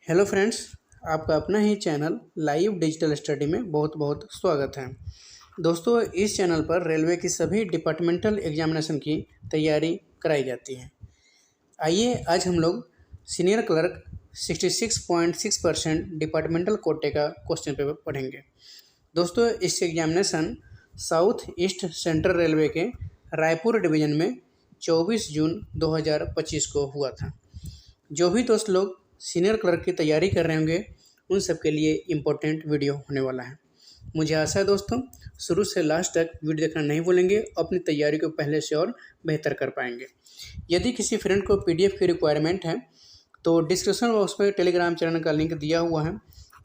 Hello friends, आपका अपना ही channel live digital study में बहुत बहुत स्वागत है। दोस्तों, इस चैनल पर रेलवे की सभी डिपार्टमेंटल एग्जामिनेशन की तैयारी कराई जाती है। आइए आज हम लोग सीनियर क्लर्क 66.6% डिपार्टमेंटल कोटे का क्वेश्चन पेपर पढ़ेंगे। दोस्तों, इस examination south east central railway के रायपुर डिवीज़न में 24 जून 2025 को हुआ था। जो भी दोस्त लोग सीनियर क्लर्क की तैयारी कर रहे होंगे उन सब के लिए इम्पोर्टेंट वीडियो होने वाला है। मुझे आशा है दोस्तों शुरू से लास्ट तक वीडियो देखना नहीं भूलेंगे, अपनी तैयारी को पहले से और बेहतर कर पाएंगे। यदि किसी फ्रेंड को पीडीएफ की रिक्वायरमेंट है तो डिस्क्रिप्शन बॉक्स में टेलीग्राम चैनल का लिंक दिया हुआ है,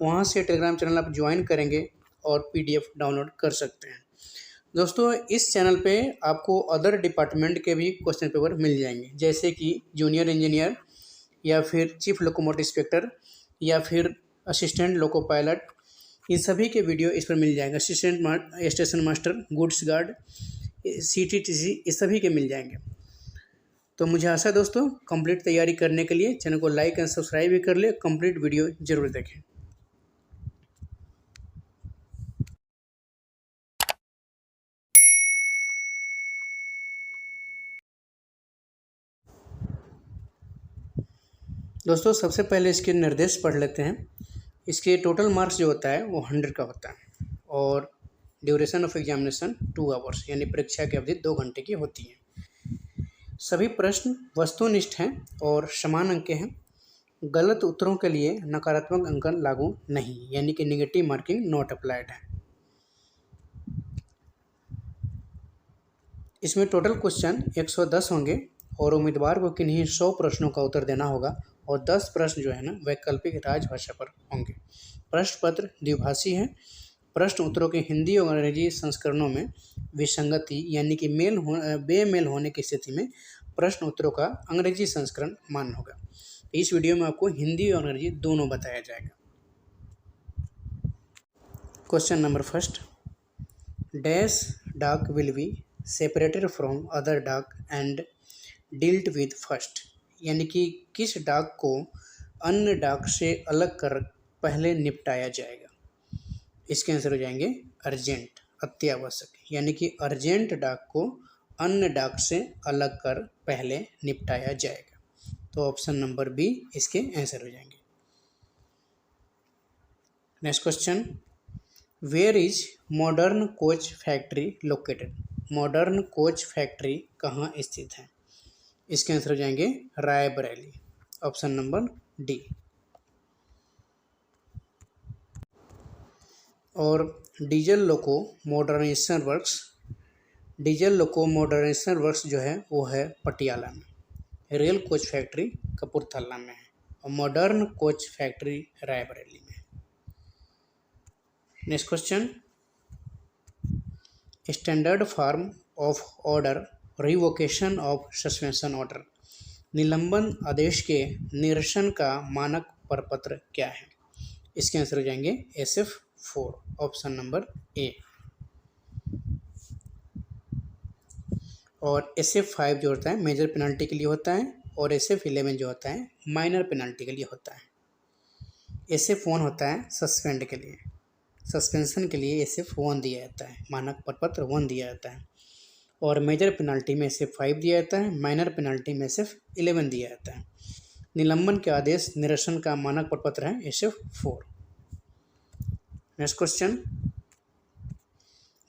वहाँ से टेलीग्राम चैनल आप ज्वाइन करेंगे और पीडीएफ डाउनलोड कर सकते हैं। दोस्तों, इस चैनल पे आपको अदर डिपार्टमेंट के भी क्वेश्चन पेपर मिल जाएंगे, जैसे कि जूनियर इंजीनियर या फिर चीफ लोकोमोटिव इंस्पेक्टर या फिर असिस्टेंट लोको पायलट, इन सभी के वीडियो इस पर मिल जाएंगे। Assistant station master, goods guard, CTTC, इस सभी के मिल जाएंगे। तो मुझे आशा है दोस्तों कंप्लीट तैयारी करने के लिए चैनल को लाइक एंड सब्सक्राइब भी कर ले, कंप्लीट वीडियो जरूर देखें। दोस्तों, सबसे पहले इसके निर्देश पढ़ लेते हैं। इसके टोटल मार्क्स जो होता है वो 100 का होता है और ड्यूरेशन ऑफ एग्जामिनेशन 2 आवर्स, यानी परीक्षा की अवधि 2 घंटे की होती है। सभी प्रश्न वस्तुनिष्ठ हैं और समान अंक के हैं। गलत उत्तरों के लिए नकारात्मक अंकन लागू नहीं, यानी कि नेगेटिव मार्किंग नॉट अप्लाइड है। इसमें टोटल क्वेश्चन 110 होंगे और उम्मीदवार को किन्हीं 100 प्रश्नों का उत्तर देना होगा और 10 प्रश्न जो है ना वैकल्पिक राजभाषा पर होंगे। प्रश्न पत्र द्विभाषी है। प्रश्न उत्तरों के हिंदी और अंग्रेजी संस्करणों में विसंगति यानी कि बेमेल होने की स्थिति में प्रश्न उत्तरों का अंग्रेजी संस्करण मान्य होगा। इस वीडियो में आपको हिंदी और अंग्रेजी दोनों बताया जाएगा। क्वेश्चन नंबर फर्स्ट, डैश डाक will be separated from other डाक एंड डील्ट विद फर्स्ट, यानी कि किस डाक को अन्य डाक से अलग कर पहले निपटाया जाएगा। इसके आंसर हो जाएंगे अर्जेंट, अत्यावश्यक, यानी कि अर्जेंट डाक को अन्य डाक से अलग कर पहले निपटाया जाएगा। तो ऑप्शन नंबर बी इसके आंसर हो जाएंगे। Next question, where is modern coach factory located. Modern coach factory कहाँ स्थित है। इसके आंसर हो जाएंगे रायबरेली, ऑप्शन नंबर डी। और डीजल लोको मॉडर्नाइजेशन वर्क्स जो है वो है पटियाला में। रेल कोच फैक्ट्री कपूरथला में है और मॉडर्न कोच फैक्ट्री रायबरेली में है। Next question, standard form of order revocation of suspension order, निलंबन आदेश के निरसन का मानक प्रपत्र क्या है। इसके आंसर हो जाएंगे SF4, ऑप्शन नंबर ए। और SF5 जो होता है मेजर पेनल्टी के लिए होता है और SF11 जो होता है माइनर पेनल्टी के लिए होता है। SF1 होता है सस्पेंड के लिए, सस्पेंशन के लिए SF1 दिया जाता है, मानक प्रपत्र 1 दिया जाता है। और मेजर पेनल्टी में SF5 दिया जाता है, माइनर पेनल्टी में SF11 दिया जाता है। निलंबन के आदेश निरसन का मानक प्रपत्र है SF4। Next question,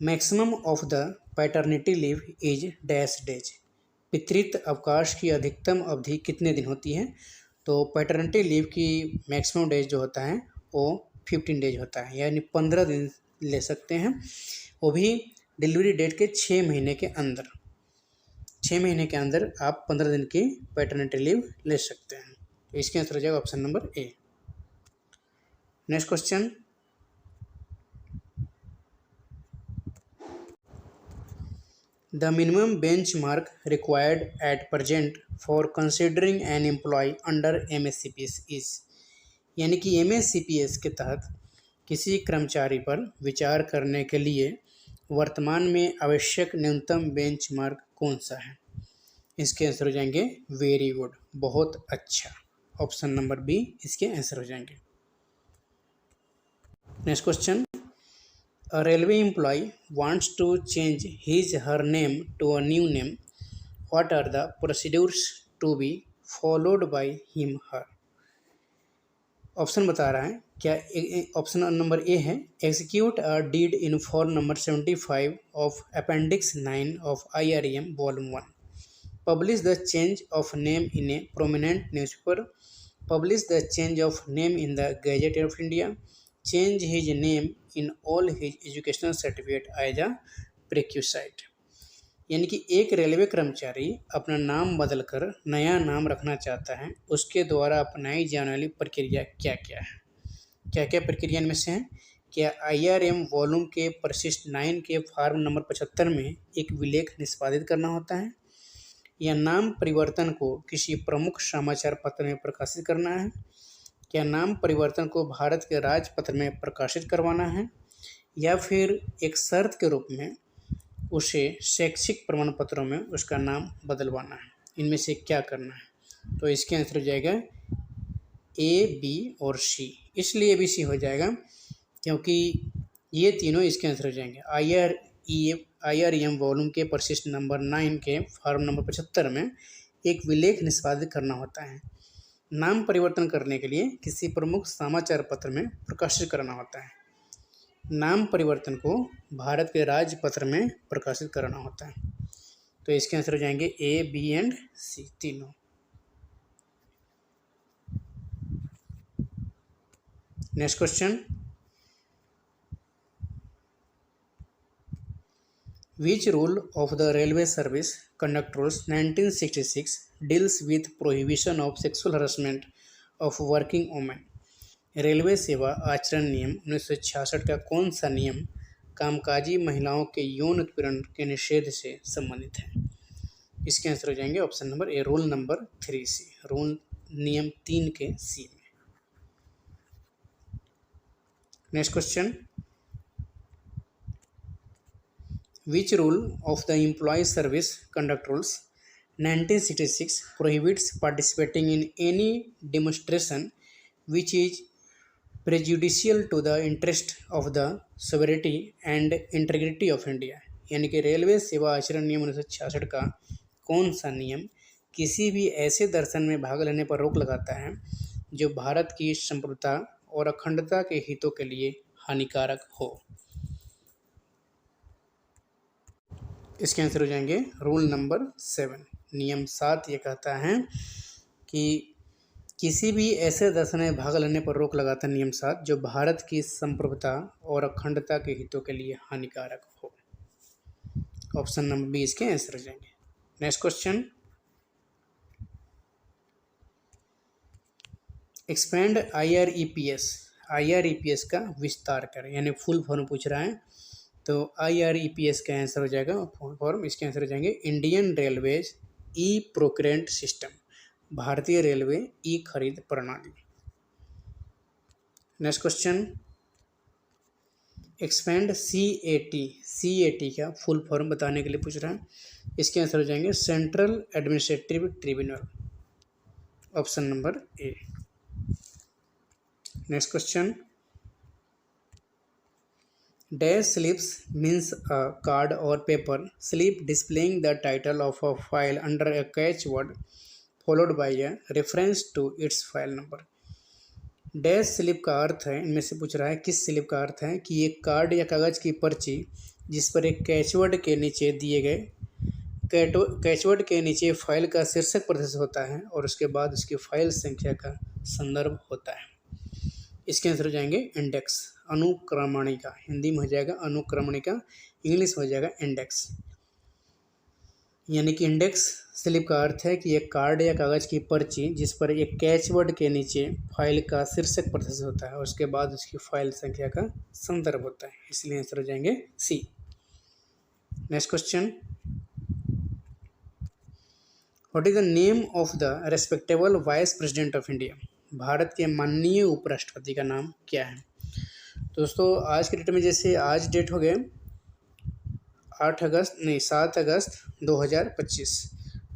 maximum of the paternity leave is dash days, पितृत्व अवकाश की अधिकतम अवधि कितने दिन होती है। तो पैटर्निटी लीव की मैक्सिमम डेज जो होता है वो 15 डेज होता है, यानी 15 दिन ले सकते हैं, वो भी डिलीवरी डेट के 6 महीने के अंदर। 6 महीने के अंदर आप 15 दिन की पैटर्निटी लीव ले सकते हैं। तो इसके आंसर हो जाएगा option number A. Next question, the minimum benchmark required at present for considering an employ under MSCPS is, यानी कि MSCPS के तहत किसी कर्मचारी पर विचार करने के लिए वर्तमान में आवश्यक न्यूनतम बेंचमार्क कौन सा है। इसके आंसर हो जाएंगे वेरी गुड, बहुत अच्छा, ऑप्शन नंबर बी इसके आंसर हो जाएंगे। Next question, a railway employ wants to change his her name to a new name, what are the procedures to be followed by him her. Option बता रहा है क्या, option number A है execute a deed in form number 75 of appendix 9 of IREM volume 1, publish the change of name in a prominent newspaper, publish the change of name in the Gazette of India, change his name in all his educational certificate as a prerequisite। यानी कि एक railway कर्मचारी अपना नाम बदलकर नया नाम रखना चाहता है, उसके द्वारा अपनाई जाने वाली प्रक्रिया क्या क्या है, क्या क्या प्रक्रिया इनमें से है। क्या IRM वॉल्यूम के परिशिष्ट 9 के फॉर्म नंबर 75 में एक विलेख निष्पादित करना होता है, या नाम परिवर्तन को किसी प्रमुख समाचार पत्र में प्रकाशित करना है, क्या नाम परिवर्तन को भारत के राजपत्र में प्रकाशित करवाना है, या फिर एक शर्त के रूप में उसे शैक्षिक प्रमाण पत्रों में उसका नाम बदलवाना है। इनमें से क्या करना है, तो इसके आंसर हो जाएगा A, B और C। इसलिए भी C हो जाएगा क्योंकि ये तीनों इसके आंसर हो जाएंगे। IREM वॉल्यूम के परिशिष्ट नंबर 9 के फॉर्म नंबर 75 में एक विलेख निष्पादित करना होता है, नाम परिवर्तन करने के लिए किसी प्रमुख समाचार पत्र में प्रकाशित करना होता है, नाम परिवर्तन को भारत के राजपत्र में प्रकाशित करना होता है। तो इसके आंसर हो जाएंगे A, B एंड C तीनों। Next question, Which rule of the Railway Service Conduct Rules 1966 deals with prohibition of sexual harassment of working women? Railway सेवा आचरण नियम 1966 का कौन सा नियम कामकाजी महिलाओं के यौन उत्पीड़न के निषेध से संबंधित है? इसके आंसर हो जाएंगे ऑप्शन नंबर ए, रूल नंबर 3C, रूल नियम 3 के C में। Next question, Which rule of the Employee Service Conduct Rules 1966 prohibits participating in any demonstration which is prejudicial to the interest of the sovereignty and integrity of India? यानी कि railway सेवा आचरण नियम 1966 का कौन सा नियम किसी भी ऐसे दर्शन में भाग लेने पर रोक लगाता है जो भारत की संप्रभुता और अखंडता के हितों के लिए हानिकारक हो? इसके आंसर हो जाएंगे रूल नंबर 7, नियम 7 ये कहता है कि किसी भी ऐसे दर्शन में भाग लेने पर रोक लगाता है, नियम 7, जो भारत की संप्रभुता और अखंडता के हितों के लिए हानिकारक हो। ऑप्शन नंबर बी इसके आंसर हो जाएंगे। नेक्स्ट क्वेश्चन, एक्सपेंड IREPS का विस्तार करें, यानी फुल फॉर्म पूछ रहा है। तो IREPS का आंसर हो जाएगा फुल फॉर्म, इसके आंसर हो जाएंगे Indian railways e procurement system, भारतीय रेलवे ई खरीद प्रणाली। नेक्स्ट क्वेश्चन, एक्सपेंड CAT का फुल फॉर्म बताने के लिए पूछ रहा है। इसके आंसर हो जाएंगे central administrative tribunal, option number A. Next question, Dash slips means a card or paper slip displaying the title of a file under a catchword followed by a reference to its file number। Dash slip का अर्थ है, इनमें से पूछ रहा है किस slip का अर्थ है कि एक कार्ड या कागज़ की पर्ची जिस पर एक कैचवर्ड के नीचे दिए गए कैचवर्ड के नीचे फाइल का शीर्षक प्रदर्शित होता है और उसके बाद उसकी फाइल संख्या का संदर्भ होता है। इसके आंसर हो जाएंगे इंडेक्स, अनुक्रमणिका, हिंदी में हो जाएगा अनुक्रमणिका, इंग्लिश में हो जाएगा इंडेक्स। यानी कि इंडेक्स स्लिप का अर्थ है कि एक कार्ड या कागज़ की पर्ची जिस पर एक कैचवर्ड के नीचे फाइल का शीर्षक प्रदर्शित होता है और उसके बाद उसकी फाइल संख्या का संदर्भ होता है, इसलिए आंसर हो जाएंगे C। Next question, what is the name of the respectable vice president of India? Bharat के माननीय उपराष्ट्रपति का नाम क्या है? दोस्तों आज के डेट में, जैसे आज डेट हो गए 7 अगस्त 2025,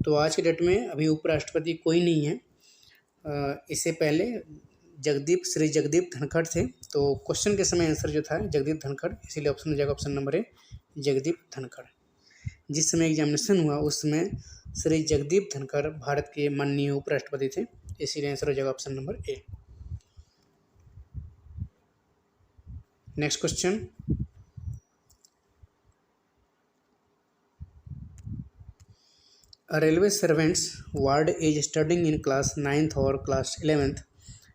तो आज के डेट में अभी उपराष्ट्रपति कोई नहीं है। इससे पहले श्री जगदीप धनखड़ थे। तो क्वेश्चन के समय आंसर जो था जगदीप धनखड़, इसीलिए ऑप्शन हो जाएगा ऑप्शन नंबर ए जगदीप धनखड़। जिस समय एग्जामिनेशन हुआ उस समय श्री जगदीप धनखड़ भारत के माननीय उपराष्ट्रपति थे, इसीलिए आंसर हो जाएगा option number A. Next question, a railway servant's ward is studying in class 9th or class 11th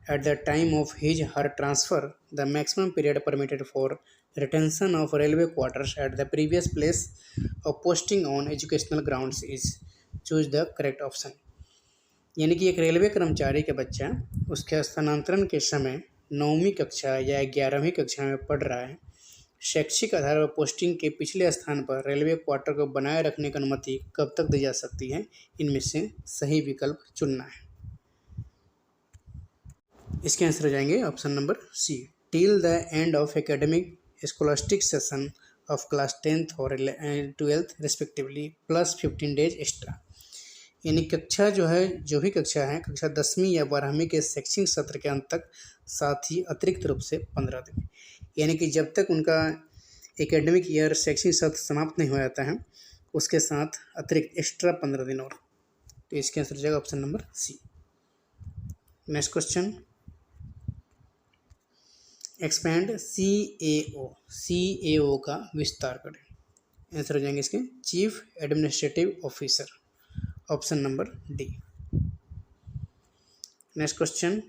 at the time of her transfer. The maximum period permitted for retention of railway quarters at the previous place of posting on educational grounds is, choose the correct option। यानी कि एक railway कर्मचारी का बच्चा उसके स्थानांतरण के समय 9वीं कक्षा या 11वीं कक्षा में पढ़ रहा है, शैक्षिक आधार पर पोस्टिंग के पिछले स्थान पर रेलवे क्वार्टर को बनाए रखने की अनुमति कब तक दी जा सकती है, इनमें से सही विकल्प चुनना है। इसके आंसर हो जाएंगे option number C, till the end of academic scholastic session of class 10th और 12th respectively plus 15 days extra. यानी कक्षा जो भी कक्षा है कक्षा 10वीं या 12वीं के शैक्षिक सत्र के अंत तक, साथ ही अतिरिक्त रूप से 15 दिन, यानी कि जब तक उनका एकेडमिक ईयर शैक्षिक सत्र समाप्त नहीं हो जाता है उसके साथ अतिरिक्त एक्स्ट्रा 15 दिन और। तो इसके आंसर हो जाएगा option number C. Next question, expand CAO का विस्तार करें। आंसर हो जाएंगे इसके chief administrative officer, option number D. Next question,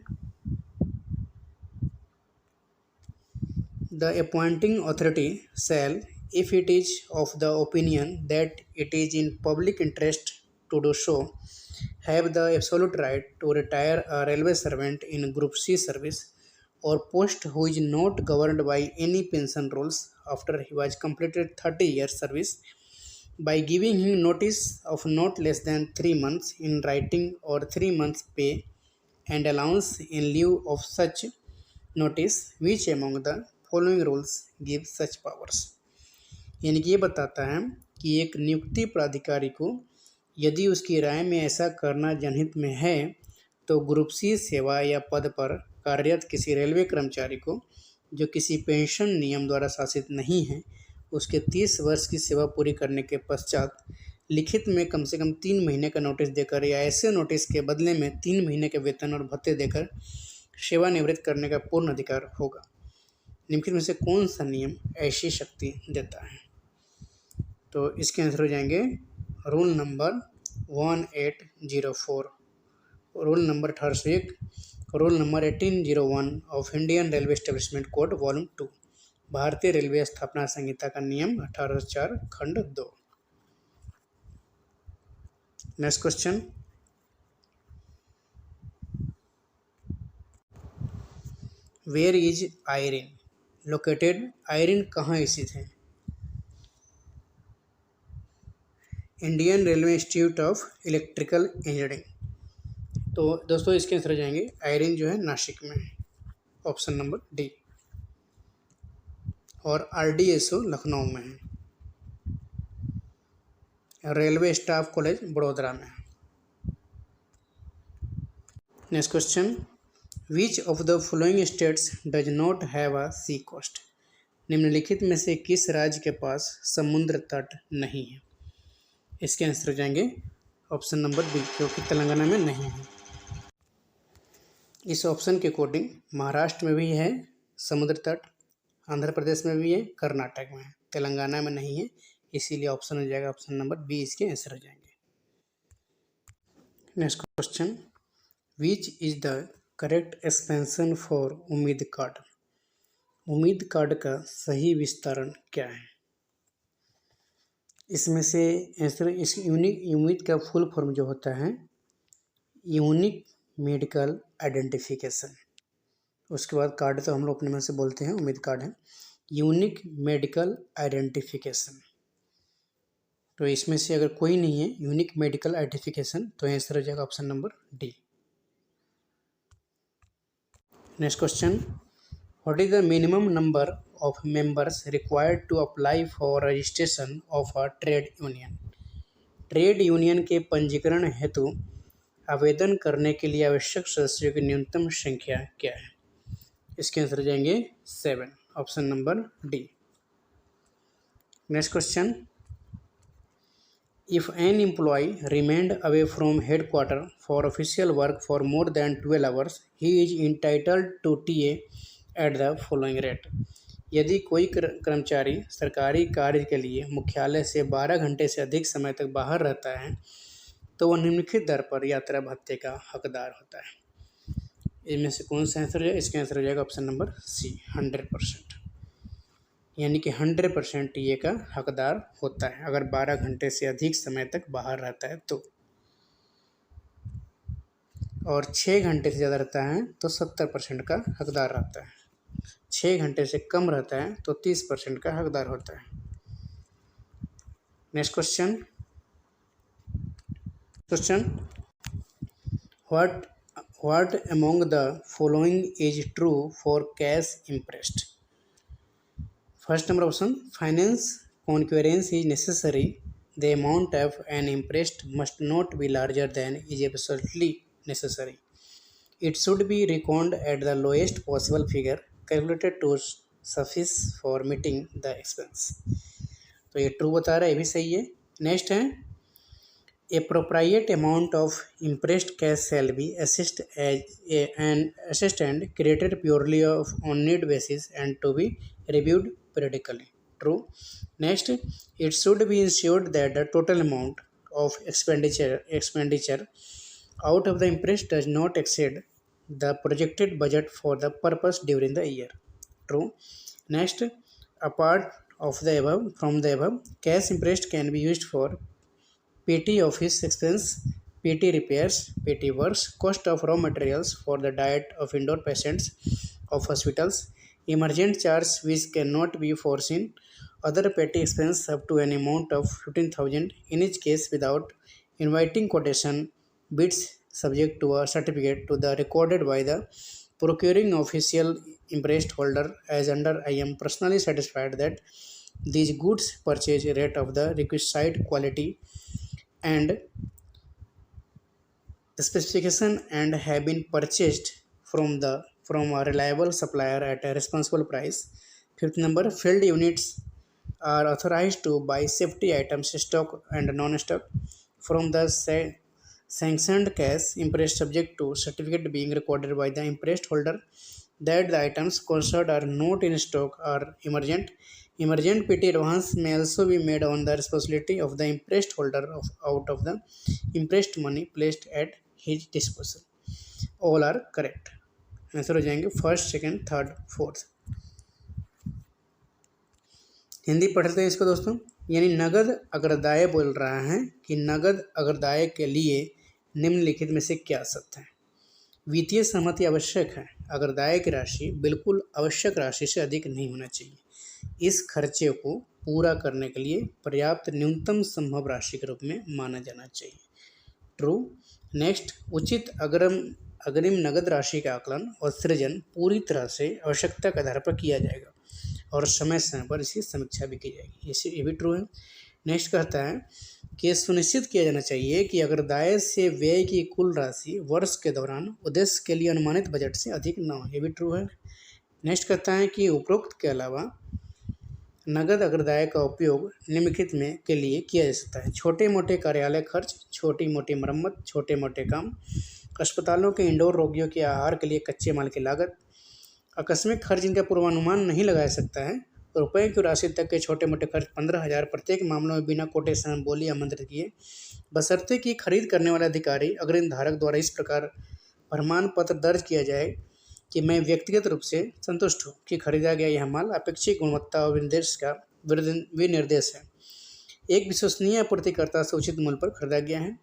the appointing authority shall, if it is of the opinion that it is in public interest to do so, have the absolute right to retire a railway servant in Group C service or post who is not governed by any pension rules after he was completed 30 years service by giving him notice of not less than 3 months in writing or 3 months pay and allowance in lieu of such notice, which among the following rules give such powers. यानी कि ये बताता है कि एक नियुक्ति प्राधिकारी को यदि उसकी राय में ऐसा करना जनहित में है तो ग्रुप सी सेवा या पद पर कार्यरत किसी रेलवे कर्मचारी को जो किसी पेंशन नियम द्वारा शासित नहीं है, उसके 30 वर्ष की सेवा पूरी करने के पश्चात लिखित में कम से कम 3 महीने का नोटिस देकर या ऐसे नोटिस के बदले में 3 महीने के वेतन और भत्ते देकर सेवानिवृत्त करने का पूर्ण अधिकार होगा। निम्नलिखित में से कौन सा नियम ऐसी शक्ति देता है? तो इसके आंसर हो जाएंगे rule number 1804, rule number 1801, rule number 1801 of Indian railway establishment code volume 2, भारतीय रेलवे स्थापना संहिता का नियम 1804 खंड 2। Next question, where is IRIEEN located? IRIEEN कहाँ स्थित है? Indian railway institute of electrical engineering. तो दोस्तों इसके आंसर हो जाएंगे आयरिन जो है नासिक में है, ऑप्शन नंबर डी। और RDSO लखनऊ में है। रेलवे स्टाफ कॉलेज बड़ोदरा में है। Next question, which of the following states does not have a sea coast? निम्नलिखित में से किस राज्य के पास समुद्र तट नहीं है? इसके आंसर हो जाएंगे ऑप्शन नंबर बी, क्योंकि तेलंगाना में नहीं है। इस ऑप्शन के अकॉर्डिंग महाराष्ट्र में भी है समुद्र तट, आंध्र प्रदेश में भी है, कर्नाटक में है, तेलंगाना में नहीं है, इसीलिए ऑप्शन हो जाएगा ऑप्शन नंबर बी, इसके आंसर हो जाएंगे। Next question, which is the correct expansion for उम्मीद कार्ड? उम्मीद कार्ड का सही विस्तारण क्या है? इसमें से आंसर इस यूनिक उम्मीद का फुल फॉर्म जो होता है यूनिक मेडिकल आइडेंटिफिकेशन। उसके बाद कार्ड तो हम लोग अपने में से बोलते हैं उम्मीद कार्ड है, यूनिक मेडिकल आइडेंटिफिकेशन। तो इसमें से अगर कोई नहीं है यूनिक मेडिकल आइडेंटिफिकेशन तो आंसर हो जाएगा option number D. Next question, what is the minimum number of members required to apply for registration of a trade union? Trade union के पंजीकरण हेतु आवेदन करने के लिए आवश्यक सदस्यों की न्यूनतम संख्या क्या है? इसके आंसर हो जाएंगे 7, option number D. Next question, if an employee remained away from headquarters for official work for more than 12 hours, he is entitled to TA at the following rate. यदि कोई कर्मचारी सरकारी कार्य के लिए मुख्यालय से 12 घंटे से अधिक समय तक बाहर रहता है तो वह निम्नलिखित दर पर यात्रा भत्ते का हकदार होता है। इनमें से कौन सा आंसर है? इसका आंसर हो जाएगा ऑप्शन नंबर सी, 100%। यानी कि 100% टीए का हकदार होता है अगर 12 घंटे से अधिक समय तक बाहर रहता है तो, और 6 घंटे से ज़्यादा रहता है तो 70% का हकदार रहता है। 6 घंटे से कम रहता है तो 30% का हकदार होता है। Next question, what among the following is true for cash impressed? First number option, finance concurrence is necessary. The amount of an imprest must not be larger than is absolutely necessary. It should be reckoned at the lowest possible figure calculated to suffice for meeting the expense. तो ये true बता रहा है, ये भी सही है। Next है, appropriate amount of impressed cash shall be assessed and created purely on need basis and to be reviewed periodically. True. Next, it should be ensured that the total amount of expenditure out of the imprest does not exceed the projected budget for the purpose during the year. True. Next, apart of the above, from the above, cash imprest can be used for PT office expense, PT repairs, PT works, cost of raw materials for the diet of indoor patients of hospitals, emergent charge which cannot be foreseen, other petty expense up to an amount of 15,000 in each case without inviting quotation bids subject to a certificate to the recorded by the procuring official imprest holder as under I am personally satisfied that these goods purchase rate of the requisite quality and specification and have been purchased from a reliable supplier at a responsible price. Fifth number, field units are authorized to buy safety items stock and non-stock from the sanctioned cash imprest subject to certificate being recorded by the imprest holder that the items concerned are not in stock or emergent. Emergent PT advance may also be made on the responsibility of the imprest holder out of the imprest money placed at his disposal. All are correct. Answer हो जाएंगे first, second, third, fourth. Hindi पढ़ते हैं इसको दोस्तों। यानी नगद अग्रदाय बोल रहा है कि नगद अग्रदाय के लिए निम्नलिखित में से क्या सत्य है? वित्तीय सहमति आवश्यक है। अग्रदाय की राशि बिल्कुल आवश्यक राशि से अधिक नहीं होना चाहिए। इस खर्चे को पूरा करने के लिए पर्याप्त न्यूनतम संभव राशि के रूप में माना जाना चाहिए। ट्रू। नेक्स्ट, उचित अग्रिम नगद राशि का आकलन और सृजन पूरी तरह से आवश्यकता के आधार पर किया जाएगा और समय समय पर इसकी समीक्षा भी की जाएगी। ये भी ट्रू है। नेक्स्ट कहता है कि सुनिश्चित किया जाना चाहिए कि अग्रदाय से व्यय की कुल राशि वर्ष के दौरान उद्देश्य के लिए अनुमानित बजट से अधिक न हो। ये भी ट्रू है। नेक्स्ट कहता है कि उपरोक्त के अलावा नगद अग्रदाय का उपयोग निम्नलिखित में के लिए किया जा सकता है। छोटे मोटे कार्यालय खर्च, छोटी मोटी मरम्मत, छोटे मोटे काम, अस्पतालों के इंडोर रोगियों के आहार के लिए कच्चे माल की लागत, आकस्मिक खर्च जिनका पूर्वानुमान नहीं लगाया सकता है, रुपये की राशि तक के छोटे मोटे खर्च 15,000 प्रत्येक मामलों में बिना कोटेशन बोली आमंत्रित किए, बशर्ते कि खरीद करने वाले अधिकारी अग्रिम धारक द्वारा इस प्रकार प्रमाण पत्र दर्ज किया जाए कि मैं व्यक्तिगत रूप से संतुष्ट हूँ कि खरीदा गया यह माल अपेक्षित गुणवत्ता और विनिर्देश का विनिर्देश है, एक विश्वसनीय आपूर्तिकर्ता से उचित मूल्य पर खरीदा गया है,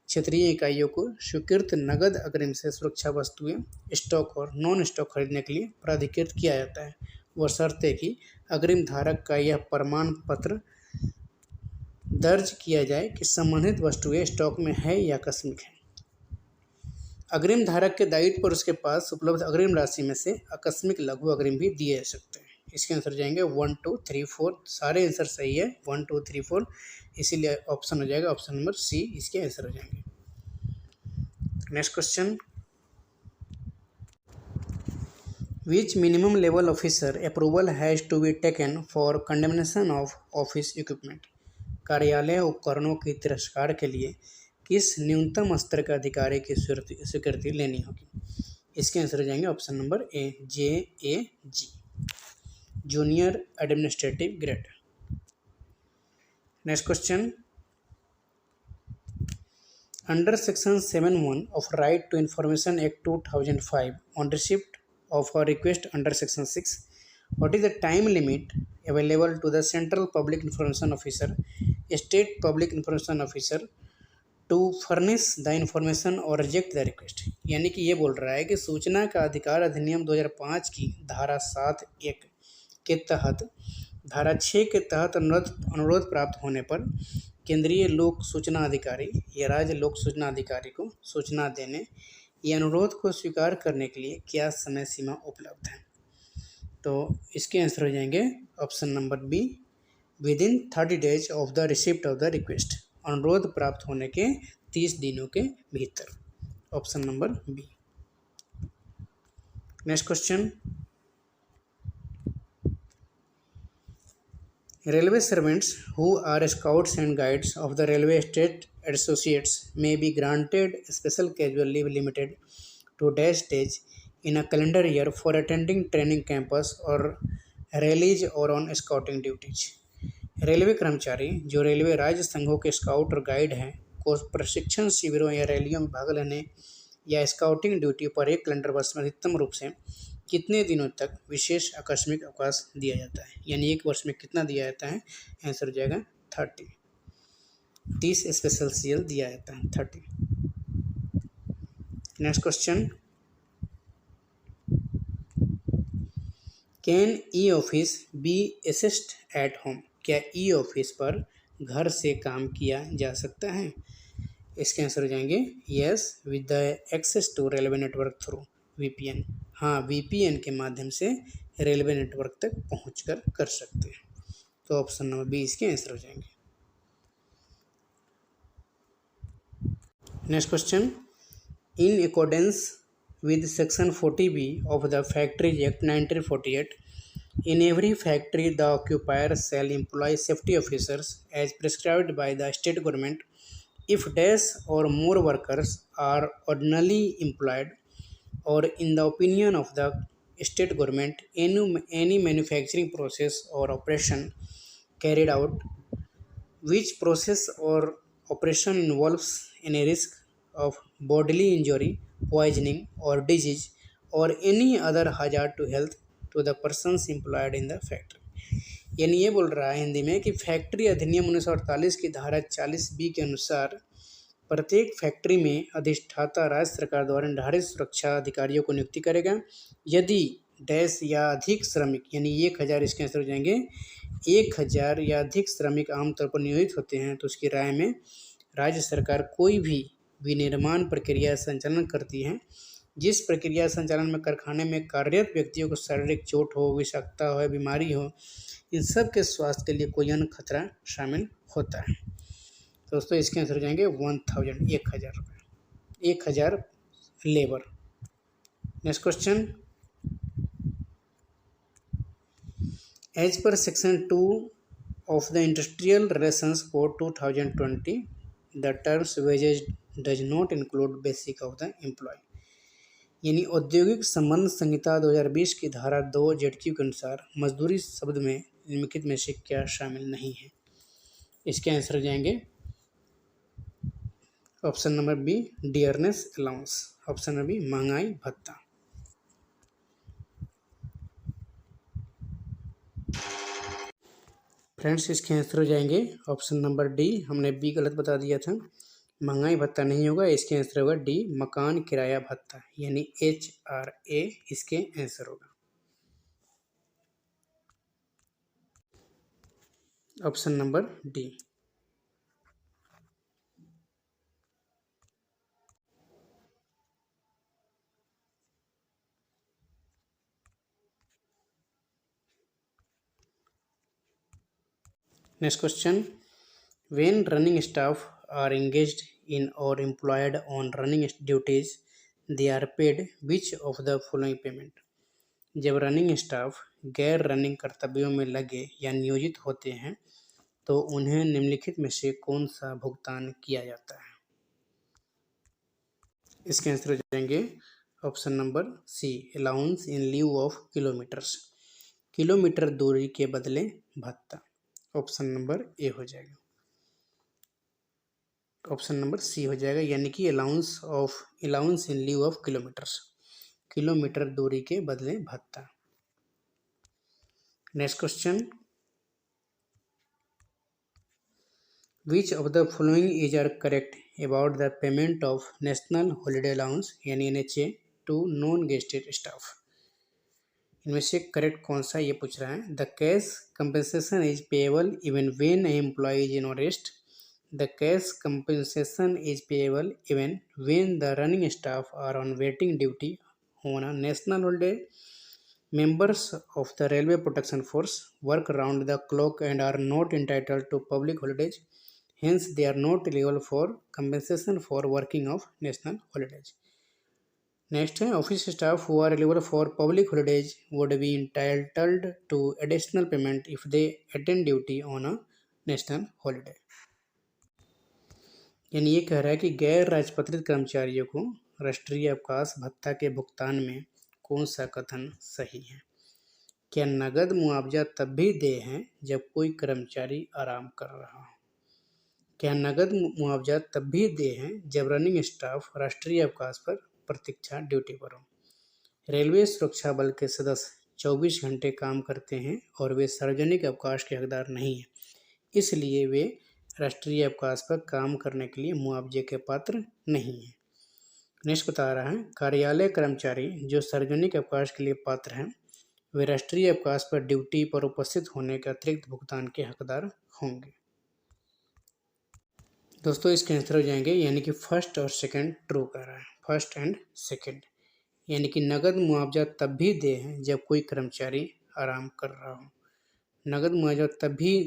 क्षेत्रीय इकाइयों को स्वीकृत नगद अग्रिम से सुरक्षा वस्तुएं स्टॉक और नॉन स्टॉक खरीदने के लिए प्राधिकृत किया जाता है, बशर्ते कि अग्रिम धारक का यह प्रमाण पत्र दर्ज किया जाए कि संबंधित वस्तुएं स्टॉक में है या आकस्मिक है। अग्रिम धारक के दायित्व पर उसके पास उपलब्ध अग्रिम राशि में से आकस्मिक लघु अग्रिम भी दिए जा सकते हैं। इसके आंसर जाएंगे 1, 2, 3, 4। सारे आंसर सही है 1, 2, 3, 4, इसीलिए ऑप्शन हो जाएगा ऑप्शन नंबर सी, इसके आंसर हो जाएंगे। Next question, which minimum level officer approval has to be taken for condemnation of office equipment? कार्यालय उपकरणों के तिरस्कार के लिए किस न्यूनतम स्तर के अधिकारी की स्वीकृति लेनी होगी? इसके आंसर हो जाएंगे option number A, JAG, junior administrative grade. Next question, under section 7(1) of Right to Information Act 2005 on receipt of a request under section 6, what is the time limit available to the central public information officer, state public information officer to furnish the information or reject the request? यानी कि ये बोल रहा है कि सूचना का अधिकार अधिनियम 2005 की धारा 7(1) के तहत धारा 6 के तहत अनुरोध प्राप्त होने पर केंद्रीय लोक सूचना अधिकारी या राज्य लोक सूचना अधिकारी को सूचना देने या अनुरोध को स्वीकार करने के लिए क्या समय सीमा उपलब्ध है? तो इसके आंसर हो जाएंगे option number B, within 30 days of the receipt of the request, अनुरोध प्राप्त होने के 30 दिनों के भीतर, option number B. Next question, railway servants who are scouts and guides of the railway state associates may be granted special casual leave limited to dash days in a calendar year for attending training campus or rallies or on scouting duties. Railway कर्मचारी जो railway राज्य संघों के scout और guide हैं को प्रशिक्षण शिविरों या रैलियों में भाग लेने या स्काउटिंग ड्यूटी पर एक कैलेंडर वर्ष में अधिकतम रूप से कितने दिनों तक विशेष आकस्मिक अवकाश दिया जाता है? यानी एक वर्ष में कितना दिया जाता है? आंसर हो जाएगा 30 स्पेशल CL दिया जाता है, 30। Next question, can e office be assist at home? क्या ई ऑफिस पर घर से काम किया जा सकता है? इसके आंसर हो जाएंगे yes, with the access to railway network through VPN। हाँ, VPN के माध्यम से रेलवे नेटवर्क तक पहुंचकर कर सकते हैं। तो ऑप्शन नंबर बी इसके आंसर हो जाएंगे। Next question, in accordance with section 40B of the factories act 1948, in every factory the occupier shall employ safety officers as prescribed by the state government if dash or more workers are ordinarily employed or in the opinion of the state government any manufacturing process or operation carried out which process or operation involves any risk of bodily injury, poisoning or disease or any other hazard to health to the persons employed in the factory। यानी ये बोल रहा है हिंदी में कि factory अधिनियम 1948 की धारा 40B के अनुसार प्रत्येक फैक्ट्री में अधिष्ठाता राज्य सरकार द्वारा निर्धारित सुरक्षा अधिकारियों को नियुक्ति करेगा यदि डैश या अधिक श्रमिक, यानी 1000, इसके आंसर हो जाएंगे 1000 या अधिक श्रमिक आमतौर पर नियोजित होते हैं तो उसकी राय में राज्य सरकार कोई भी विनिर्माण प्रक्रिया संचालन करती है जिस प्रक्रिया संचालन में कारखाने में कार्यरत व्यक्तियों को शारीरिक चोट हो, विषाक्तता हो, बीमारी हो, इन सब के स्वास्थ्य के लिए कोई अन्य खतरा शामिल होता है। तो दोस्तों इसके आंसर हो जाएंगे 1000 रुपये, 1000 labour. Next question, as per section 2 of the industrial relations code 2020 the terms wages does not include basic of the employ. यानी औद्योगिक संबंध संहिता 2020 की धारा 2 ZQ के अनुसार मजदूरी शब्द में निम्नलिखित में से क्या शामिल नहीं है? इसके आंसर हो जाएंगे option number B, dearness allowance, option number B, महंगाई भत्ता। फ्रेंड्स इसके आंसर हो जाएंगे ऑप्शन नंबर डी, हमने बी गलत बता दिया था, महंगाई भत्ता नहीं होगा, इसके आंसर होगा डी, मकान किराया भत्ता, यानी HRA इसके आंसर होगा, option number D. Next question, when running staff are engaged in or employed on running duties, they are paid which of the following payment? जब रनिंग स्टाफ गैर रनिंग कर्तव्यों में लगे या नियोजित होते हैं तो उन्हें निम्नलिखित में से कौन सा भुगतान किया जाता है? इसके आंसर हो जाएंगे option number C, allowance in leave of kilometres, kilometre दूरी के बदले भत्ता। ऑप्शन नंबर ए हो जाएगा, ऑप्शन नंबर सी हो जाएगा, यानी कि allowance in leave of kilometres, kilometre दूरी के बदले भत्ता। Next question, which of the following is are correct about the payment of national holiday allowance यानी NHA to non gazetted staff? इनमें से करेक्ट कौन सा ये पूछ रहा है। The cash compensation is payable even when employ is in rest, the cash compensation is payable even when the running staff are on waiting duty on a national holiday, members of the railway protection force work round the clock and are not entitled to public holidays, hence they are not eligible for compensation for working of national holidays. Next है, office staff who are eligible for public holidays would be entitled to additional payment if they attend duty on a national holiday. यानी ये कह रहा है कि गैर राजपत्रित कर्मचारियों को राष्ट्रीय अवकाश भत्ता के भुगतान में कौन सा कथन सही है? क्या नगद मुआवजा तब भी देय है जब कोई कर्मचारी आराम कर रहा हो? क्या नगद मुआवजा तब भी देय है जब रनिंग स्टाफ राष्ट्रीय अवकाश पर प्रतीक्षा ड्यूटी पर हो? रेलवे सुरक्षा बल के सदस्य 24 घंटे काम करते हैं और वे सार्वजनिक अवकाश के हकदार नहीं हैं, इसलिए वे राष्ट्रीय अवकाश पर काम करने के लिए मुआवजे के पात्र नहीं हैं। नेक्स्ट बता रहा है, कार्यालय कर्मचारी जो सार्वजनिक अवकाश के लिए पात्र हैं वे राष्ट्रीय अवकाश पर ड्यूटी पर उपस्थित होने के अतिरिक्त भुगतान के हकदार होंगे। दोस्तों इसके आंसर हो जाएंगे, यानी कि फर्स्ट और सेकंड ट्रू कर रहा है, फर्स्ट एंड सेकंड, यानी कि नगद मुआवजा तब भी देय है जब कोई कर्मचारी आराम कर रहा हो, नगद मुआवजा तब भी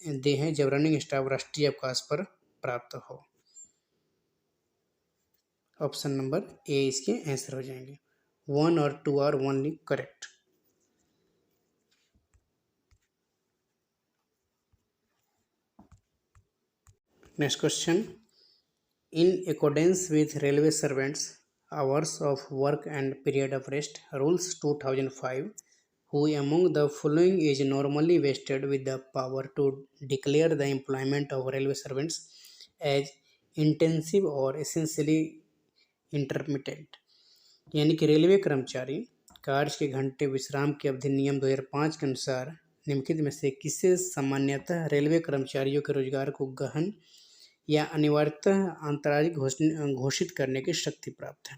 देय है जब रनिंग स्टाफ राष्ट्रीय अवकाश पर प्राप्त हो। ऑप्शन नंबर ए इसके आंसर हो जाएंगे, 1 और 2 are only correct. Next question, in accordance with railway servants hours of work and period of rest rules 2005, who among the following is normally vested with the power to declare the employment of railway servants as intensive or essentially intermittent? यानी कि railway कर्मचारी कार्य के घंटे विश्राम की अवधि नियम 2005 के अनुसार निम्नलिखित में से किसे सामान्यतः रेलवे कर्मचारियों के रोजगार को गहन या अनिवार्यतः अंतरायी घोषित करने की शक्ति प्राप्त है?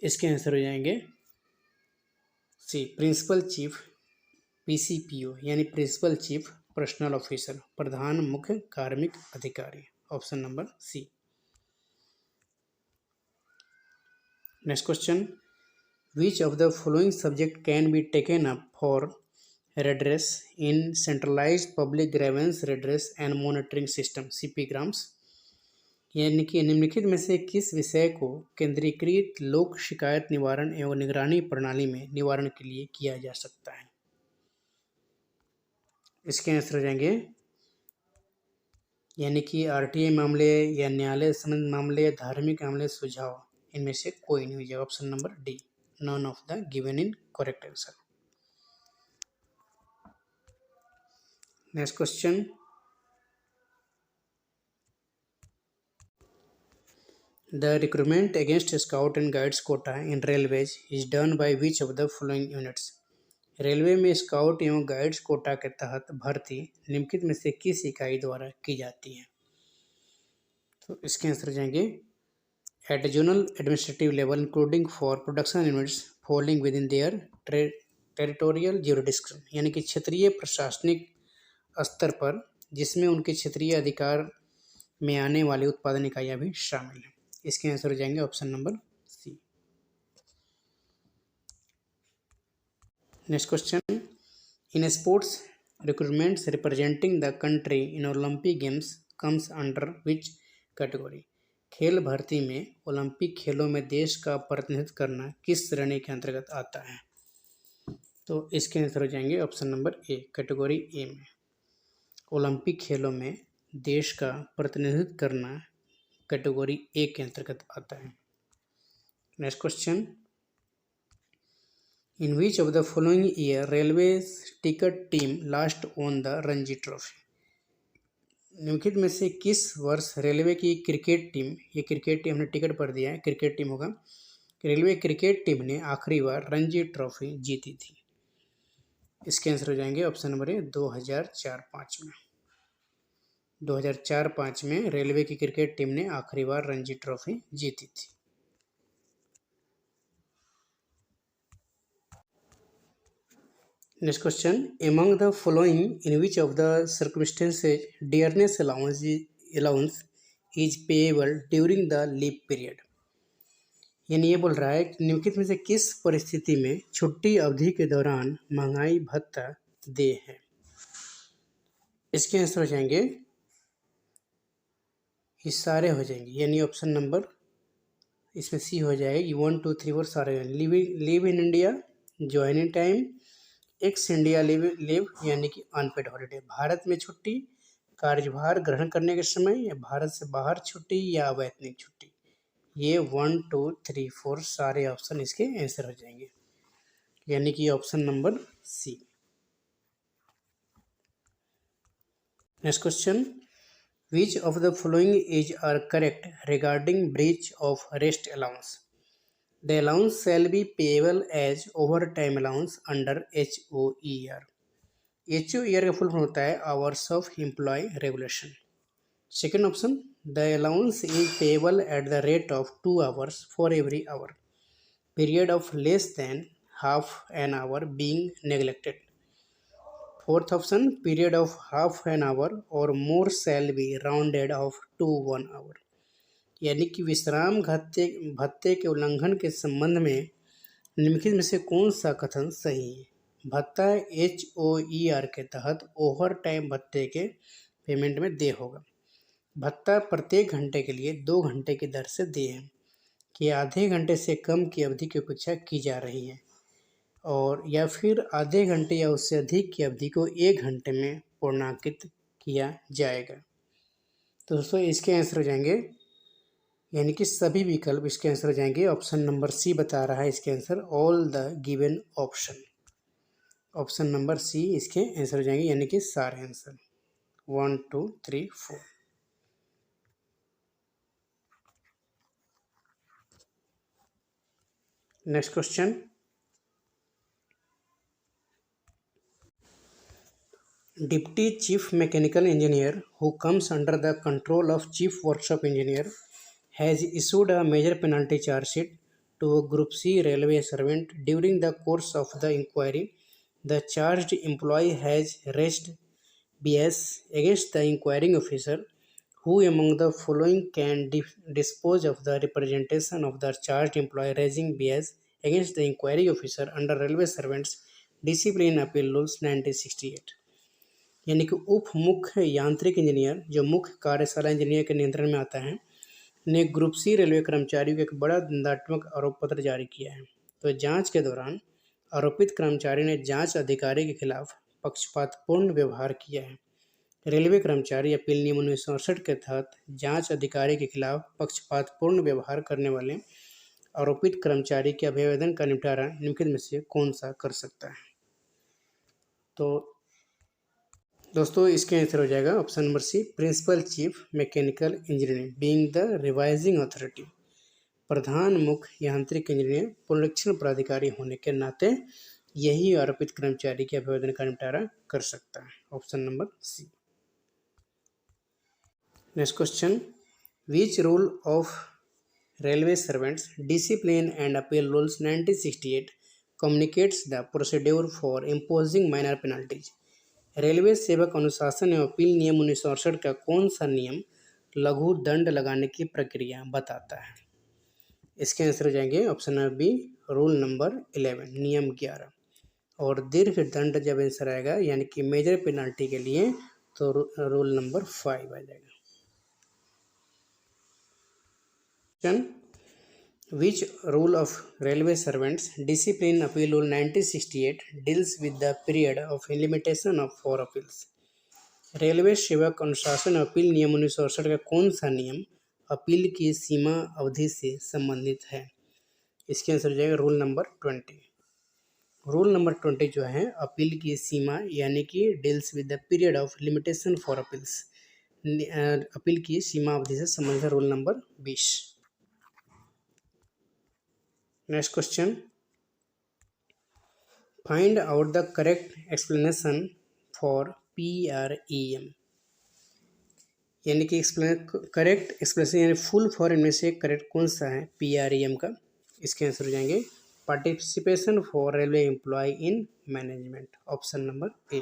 इसके आंसर हो जाएंगे सी, प्रिंसिपल चीफ PCPO यानी प्रिंसिपल चीफ पर्सनल ऑफिसर, प्रधान मुख्य कार्मिक अधिकारी। Option number C. Next question, which of the following subject can be taken up for redress in centralised public grievance redress and monitoring system CPGRAMS? यानी कि निम्नलिखित में से किस विषय को केंद्रीकृत लोक शिकायत निवारण एवं निगरानी प्रणाली में निवारण के लिए किया जा सकता है? इसके आंसर हो जाएंगे, यानी कि RTA मामले या न्यायालय संबंधी मामले या धार्मिक मामले सुझाव, इनमें से कोई नहीं हो जाएगा। Option number D, none of the given in correct answer. Next question, the recruitment against scout and guides quota in railways is done by which of the following units? Railway में स्काउट एवं guides Kota के तहत भर्ती निम्नलिखित में से किस इकाई द्वारा की जाती है? तो इसके आंसर जाएंगे, at zonal administrative level including for production units falling within their territorial jurisdiction, यानी कि क्षेत्रीय प्रशासनिक स्तर पर जिसमें उनके क्षेत्रीय अधिकार में आने वाली उत्पादन इकाइयाँ भी शामिल हैं। इसके आंसर हो जाएंगे option number C. Next question, in sports recruitments representing the country in Olympic games comes under which category. खेल भर्ती में ओलंपिक खेलों में देश का प्रतिनिधित्व करना किस श्रेणी के अंतर्गत आता है? तो इसके आंसर हो जाएंगे option number A, category A में। ओलंपिक खेलों में देश का प्रतिनिधित्व करना कैटेगरी ए के अंतर्गत आता है। Next question, in which of the following year railway ticket team last own the Ranji trophy? निम्नलिखित में से किस वर्ष रेलवे की क्रिकेट टीम, ये क्रिकेट टीम हमने टिकट पर दिया है, क्रिकेट टीम होगा, रेलवे क्रिकेट टीम ने आखिरी बार रणजी ट्रॉफी जीती थी? इसके आंसर हो जाएंगे ऑप्शन नंबर ए, 2004-05 में। 2004-05 में रेलवे की क्रिकेट टीम ने आखिरी बार रणजी ट्रॉफी जीती थी। Next question, among the following in which of the circumstances dearness allowance is payable during the leap period? यानी ये बोल रहा है कि निम्नलिखित में से किस परिस्थिति में छुट्टी अवधि के दौरान महंगाई भत्ता देय है? इसके आंसर हो जाएंगे, ये सारे हो जाएंगे, यानी ऑप्शन नंबर इसमें सी हो जाएगी, 1 2 3 4 सारे। Live in India, joining time, x India live यानी कि अनपेड हॉलीडे, भारत में छुट्टी, कार्यभार ग्रहण करने के समय, या भारत से बाहर छुट्टी, या अवैतनिक छुट्टी। ये 1 2 3 4 सारे ऑप्शन इसके आंसर हो जाएंगे, यानी कि option number C. Next question, which of the following is are correct regarding breach of rest allowance? The allowance shall be payable as overtime allowance under HOER. HOER का फुल फॉर्म होता है Hours of Employee Regulation. Second option, the allowance is payable at the rate of 2 hours for every hour. Period of less than half an hour being neglected. Fourth option, period of half an hour or more shall be rounded off to 1 hour. यानी कि विश्राम भत्ते के उल्लंघन के संबंध में निम्नलिखित में से कौन सा कथन सही है? भत्ता HOER के तहत ओवर टाइम भत्ते के पेमेंट में देय होगा। भत्ता प्रत्येक घंटे के लिए 2 घंटे की दर से देय है कि आधे घंटे से कम की अवधि की उपेक्षा की जा रही है, और या फिर आधे घंटे या उससे अधिक की अवधि को 1 घंटे में पूर्णांकित किया जाएगा। तो दोस्तों इसके आंसर हो जाएंगे, यानी कि सभी विकल्प इसके आंसर हो जाएंगे, ऑप्शन नंबर सी बता रहा है इसके answer, all the given option. Option number C इसके आंसर हो जाएंगे, यानी कि सारे answer 1 2 3 4। Next question, deputy chief mechanical engineer who comes under the control of chief workshop engineer has issued a major penalty charge sheet to a Group C railway servant. During the course of the inquiry, the charged employee has raised BS against the inquiring officer. Who among the following can dispose of the representation of the charged employee raising BS against the inquiry officer under Railway Servants Discipline Appeal Rules 1968? यानी कि उप मुख्य यांत्रिक engineer, जो मुख्य कार्यशाला engineer के नियंत्रण में आता है, ने ग्रुप सी रेलवे कर्मचारियों को एक बड़ा दंडात्मक आरोप पत्र जारी किया है। तो जांच के दौरान आरोपित कर्मचारी ने जांच अधिकारी के खिलाफ पक्षपातपूर्ण व्यवहार किया है। रेलवे कर्मचारी अपील नियम 1968 के तहत जांच अधिकारी के खिलाफ पक्षपातपूर्ण व्यवहार करने वाले आरोपित कर्मचारी के अभियोजन का निपटारा निम्नलिखित में से कौन सा कर सकता है? तो दोस्तों इसके आंसर हो जाएगा option number C, principal chief mechanical engineering being the revising authority. प्रधान मुख्य यांत्रिक इंजीनियर पुनरीक्षण प्राधिकारी होने के नाते यही आरोपित कर्मचारी के अभियोजन का निपटारा कर सकता है, option number C. Next question, which rule of railway servants discipline and appeal rules 1968 communicates the procedure for imposing minor penalties? Railway सेवक अनुशासन एवं अपील नियम 1968 का कौन सा नियम लघु दंड लगाने की प्रक्रिया बताता है? इसके आंसर हो जाएंगे option number B, rule number 11, नियम 11। और दीर्घ दंड जब आंसर आएगा यानी कि मेजर पेनल्टी के लिए, तो रूल नंबर 5 आ जाएगा। Question, which rule of railway servants discipline appeal rule 1968 deals with the period of limitation of for appeals? Railway सेवक अनुशासन अपील नियम 1968 का कौन सा नियम अपील की सीमा अवधि से संबंधित है? इसके आंसर हो जाएगा रूल नंबर 20। रूल नंबर 20 जो है अपील की सीमा यानी कि deals with the period of limitation for appeals, appeal की सीमा अवधि से संबंधित है, rule number 20। Next question, find out the correct explanation for PREM, यानी कि करेक्ट एक्सप्लेनेशन यानी फुल फॉर्म इनमें से करेक्ट कौन सा है PREM का? इसके आंसर हो जाएंगे participation for railway employ in management, option number A,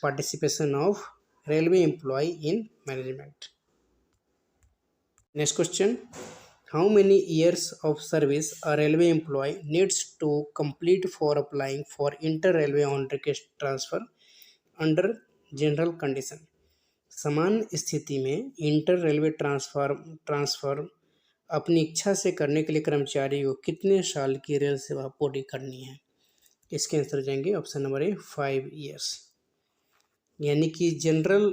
participation of railway employ in management. Next question, how many years of service a railway employee needs to complete for applying for inter-railway on transfer under general condition? समान स्थिति में inter railway transfer अपनी इच्छा से करने के लिए कर्मचारी को कितने साल की रेल सेवा पूरी करनी है? इसके आंसर हो जाएंगे ऑप्शन नंबर ए 5 years, यानी कि जनरल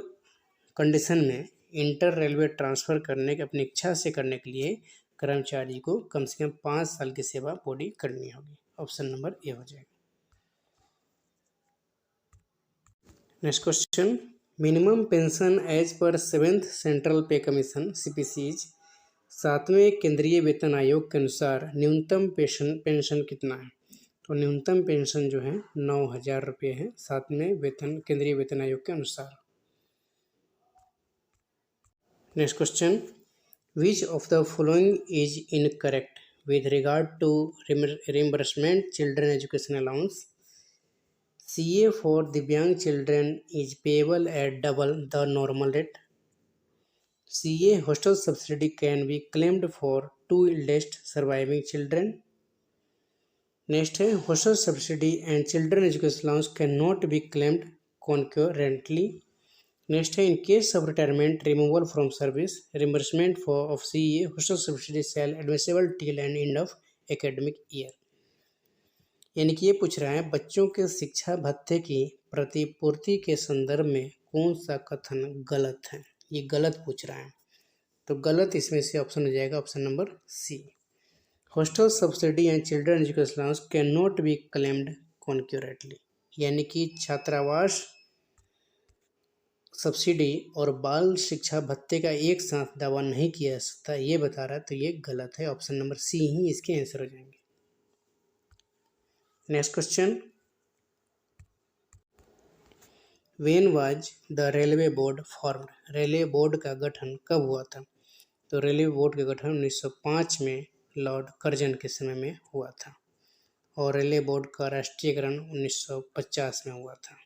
कंडीशन में इंटर रेलवे ट्रांसफ़र करने के अपनी इच्छा से करने के लिए कर्मचारी को कम से कम 5 साल की सेवा पूरी करनी होगी, ऑप्शन नंबर ए हो जाएगा। Next question, minimum pension as per 7th central पे कमीशन CPCs 7वें केंद्रीय वेतन आयोग के अनुसार न्यूनतम पेंशन कितना है? तो न्यूनतम पेंशन जो है 9,000 रुपये है 7वें केंद्रीय वेतन आयोग के अनुसार। Next question, which of the following is incorrect with regard to reimbursement children education allowance? CA for Divyang children is payable at double the normal rate. CA hostel subsidy can be claimed for 2 eldest surviving children. Next है hostel subsidy and children education allowance cannot be claimed concurrently. Next है in case of retirement removal from service reimbursement for of CA hostel subsidy shall admissible till end end of academic year, यानी कि ये पूछ रहा है बच्चों के शिक्षा भत्ते की प्रतिपूर्ति के संदर्भ में कौन सा कथन गलत है, ये गलत पूछ रहा है। तो गलत इसमें से ऑप्शन हो जाएगा option number C, hostel subsidy and children education allowance can not be claimed concurrently, यानी कि छात्रावास सब्सिडी और बाल शिक्षा भत्ते का एक साथ दावा नहीं किया जा सकता, ये बता रहा है, तो ये गलत है, ऑप्शन नंबर सी ही इसके आंसर हो जाएंगे। Next question, when was the railway board formed, railway board का गठन कब हुआ था? तो रेलवे बोर्ड का गठन 1905 में लॉर्ड कर्जन के समय में हुआ था और रेलवे बोर्ड का राष्ट्रीयकरण 1950 में हुआ था।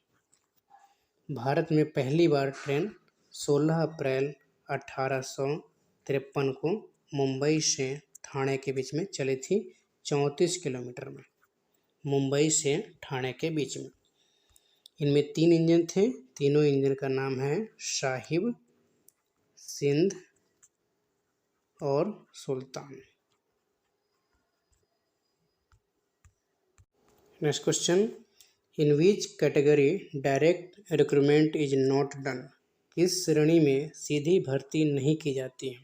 भारत में पहली बार ट्रेन 16 अप्रैल 1853 को मुंबई से ठाणे के बीच में चली थी, 34 किलोमीटर में, मुंबई से ठाणे के बीच में। इनमें 3 इंजन थे, तीनों इंजन का नाम है साहिब, सिंध और Sultan. Next question, in which category direct recruitment is not done, किस श्रेणी में सीधी भर्ती नहीं की जाती है?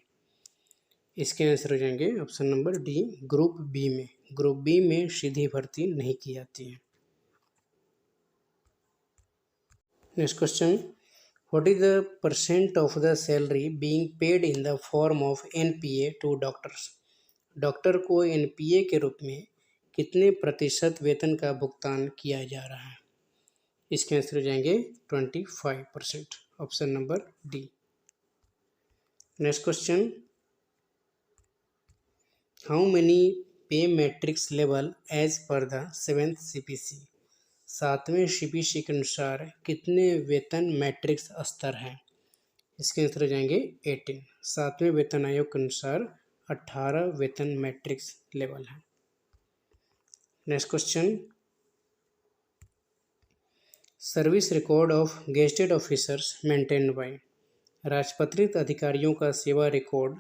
इसके आंसर हो जाएंगे option number D, group B में, ग्रुप बी में सीधी भर्ती नहीं की जाती है। Next question, what is the percent of the salary being paid in the form of NPA to doctors, doctor को NPA के रूप में कितने प्रतिशत वेतन का भुगतान किया जा रहा है? इसके आंसर हो जाएंगे 25%, option number D. Next question, how many pay matrix level as per the 7th CPC, 7वें CPC के अनुसार कितने वेतन मैट्रिक्स स्तर हैं? इसके आंसर हो जाएंगे 18, 7वें वेतन आयोग के अनुसार 18 वेतन मैट्रिक्स लेवल हैं। Next question, service record of gazetted officers maintained by, राजपत्रित अधिकारियों का सेवा रिकॉर्ड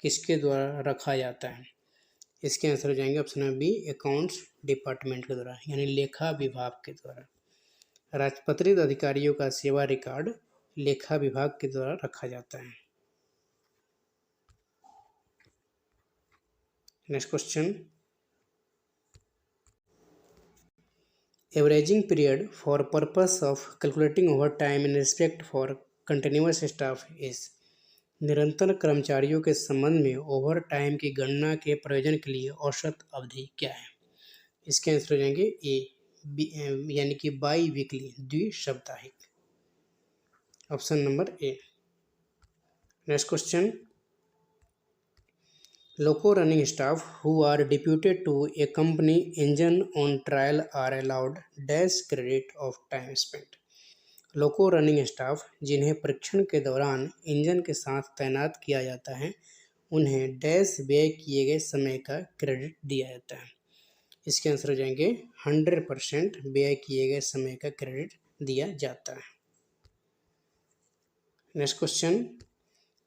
किसके द्वारा रखा जाता है? इसके आंसर हो जाएंगे option number B, accounts department के द्वारा, यानी लेखा विभाग के द्वारा। राजपत्रित अधिकारियों का सेवा रिकॉर्ड लेखा विभाग के द्वारा रखा जाता है। Next question, averaging period for purpose of calculating over time in respect for continuous staff is. निरंतर कर्मचारियों के संबंध में ओवर टाइम की गणना के प्रयोजन के लिए औसत अवधि क्या है? इसके आंसर हो जाएंगे ए, यानी कि बाई वीकली, द्विसाप्ताहिक, option number A. Next question, loco running staff who are deputed to a company engine on trial are allowed dash credit of time spent. Loco running staff जिन्हें परीक्षण के दौरान engine के साथ तैनात किया जाता है, उन्हें डैश व्यय किए गए समय का क्रेडिट दिया जाता है। इसके आंसर हो जाएंगे 100% व्यय किए गए समय का क्रेडिट दिया जाता है। Next question,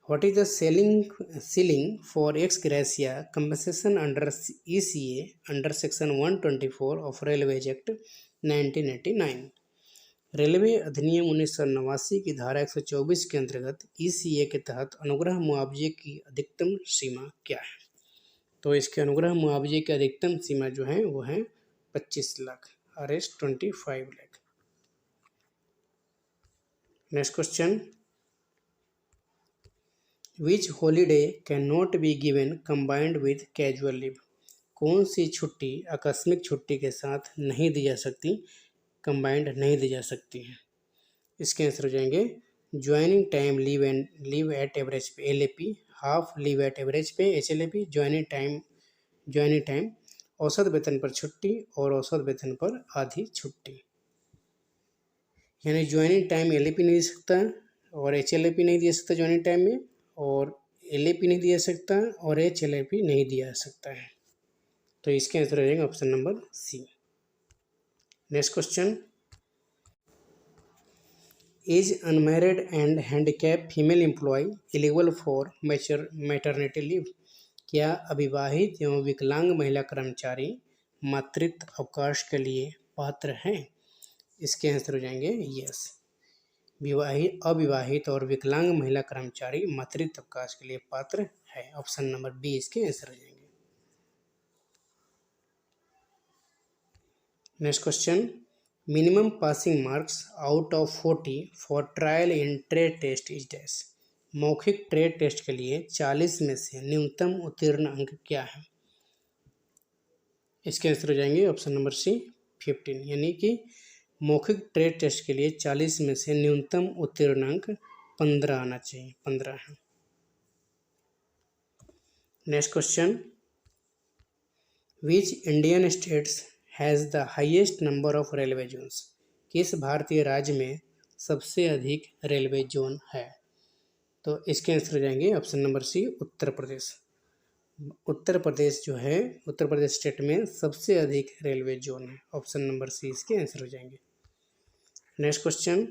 what is the ceiling for x gratia compensation under ECA under section 124 of railways act 1989। Railway अधिनियम 1989 की धारा 124 के अंतर्गत ECA के तहत अनुग्रह मुआवजे की अधिकतम सीमा क्या है? तो इसके अनुग्रह मुआवजे की अधिकतम सीमा जो है वो है 25 lakh, RS 25 lakh. Next question, which holiday can not be given combined with casual leave. कौन सी छुट्टी आकस्मिक छुट्टी के साथ नहीं दी जा सकती, कंबाइंड नहीं दी जा सकती है? इसके आंसर हो जाएंगे joining time leave at average पे LAP, half leave at average पे HLAP, ज्वाइनिंग टाइम औसत वेतन पर छुट्टी और औसत वेतन पर आधी छुट्टी। यानी ज्वाइनिंग टाइम LAP नहीं दे सकता और HLAP नहीं दे सकता ज्वाइनिंग टाइम में, और LAP नहीं दिया सकता और HLAP नहीं दिया सकता है। तो इसके आंसर हो जाएगा option number C. Next question, is unmarried and handicap female employ eligible for maternity leave. क्या अविवाहित एवं विकलांग महिला कर्मचारी मातृत्व अवकाश के लिए पात्र हैं? इसके आंसर हो जाएंगे यस। अविवाहित और विकलांग महिला कर्मचारी मातृत्व अवकाश के लिए पात्र है, ऑप्शन नंबर बी इसके आंसर हो जाएंगे। Next question, minimum passing marks out of 40 for trial in trade test is dash. मौखिक ट्रेड टेस्ट के लिए 40 में से न्यूनतम उत्तीर्ण अंक क्या है? इसके आंसर हो जाएंगे ऑप्शन नंबर सी 15, यानी कि मौखिक ट्रेड टेस्ट के लिए 40 में से न्यूनतम उत्तीर्ण अंक 15 आना चाहिए, 15 है। Next question, which Indian states has the highest number of railway zones. किस भारतीय राज्य में सबसे अधिक रेलवे जोन है? तो इसके आंसर हो जाएंगे ऑप्शन नंबर सी उत्तर प्रदेश। उत्तर प्रदेश जो है, उत्तर प्रदेश स्टेट में सबसे अधिक रेलवे जोन है, ऑप्शन नंबर सी इसके आंसर हो जाएंगे। Next question,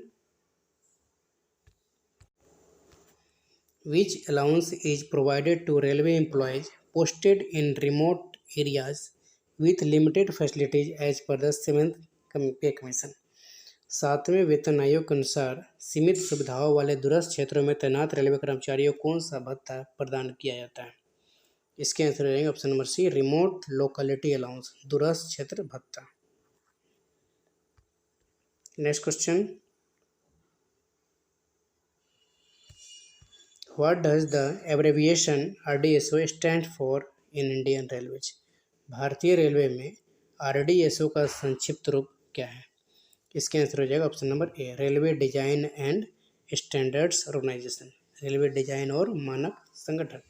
which allowance is provided to railway employees posted in remote areas with limited facilities as per the 7th pay commission. 7वें वेतन आयोग के अनुसार सीमित सुविधाओं वाले दूरस्थ क्षेत्रों में तैनात रेलवे कर्मचारियों को कौन सा भत्ता प्रदान किया जाता है? इसके आंसर हो जाएंगे option number C remote locality allowance, दूरस्थ क्षेत्र भत्ता। Next question, what does the abbreviation RDSO stand for in Indian railways. भारतीय रेलवे में RDSO का संक्षिप्त रूप क्या है? इसके आंसर हो जाएगा option number A railway design and standards organisation, railway design और मानक संगठन।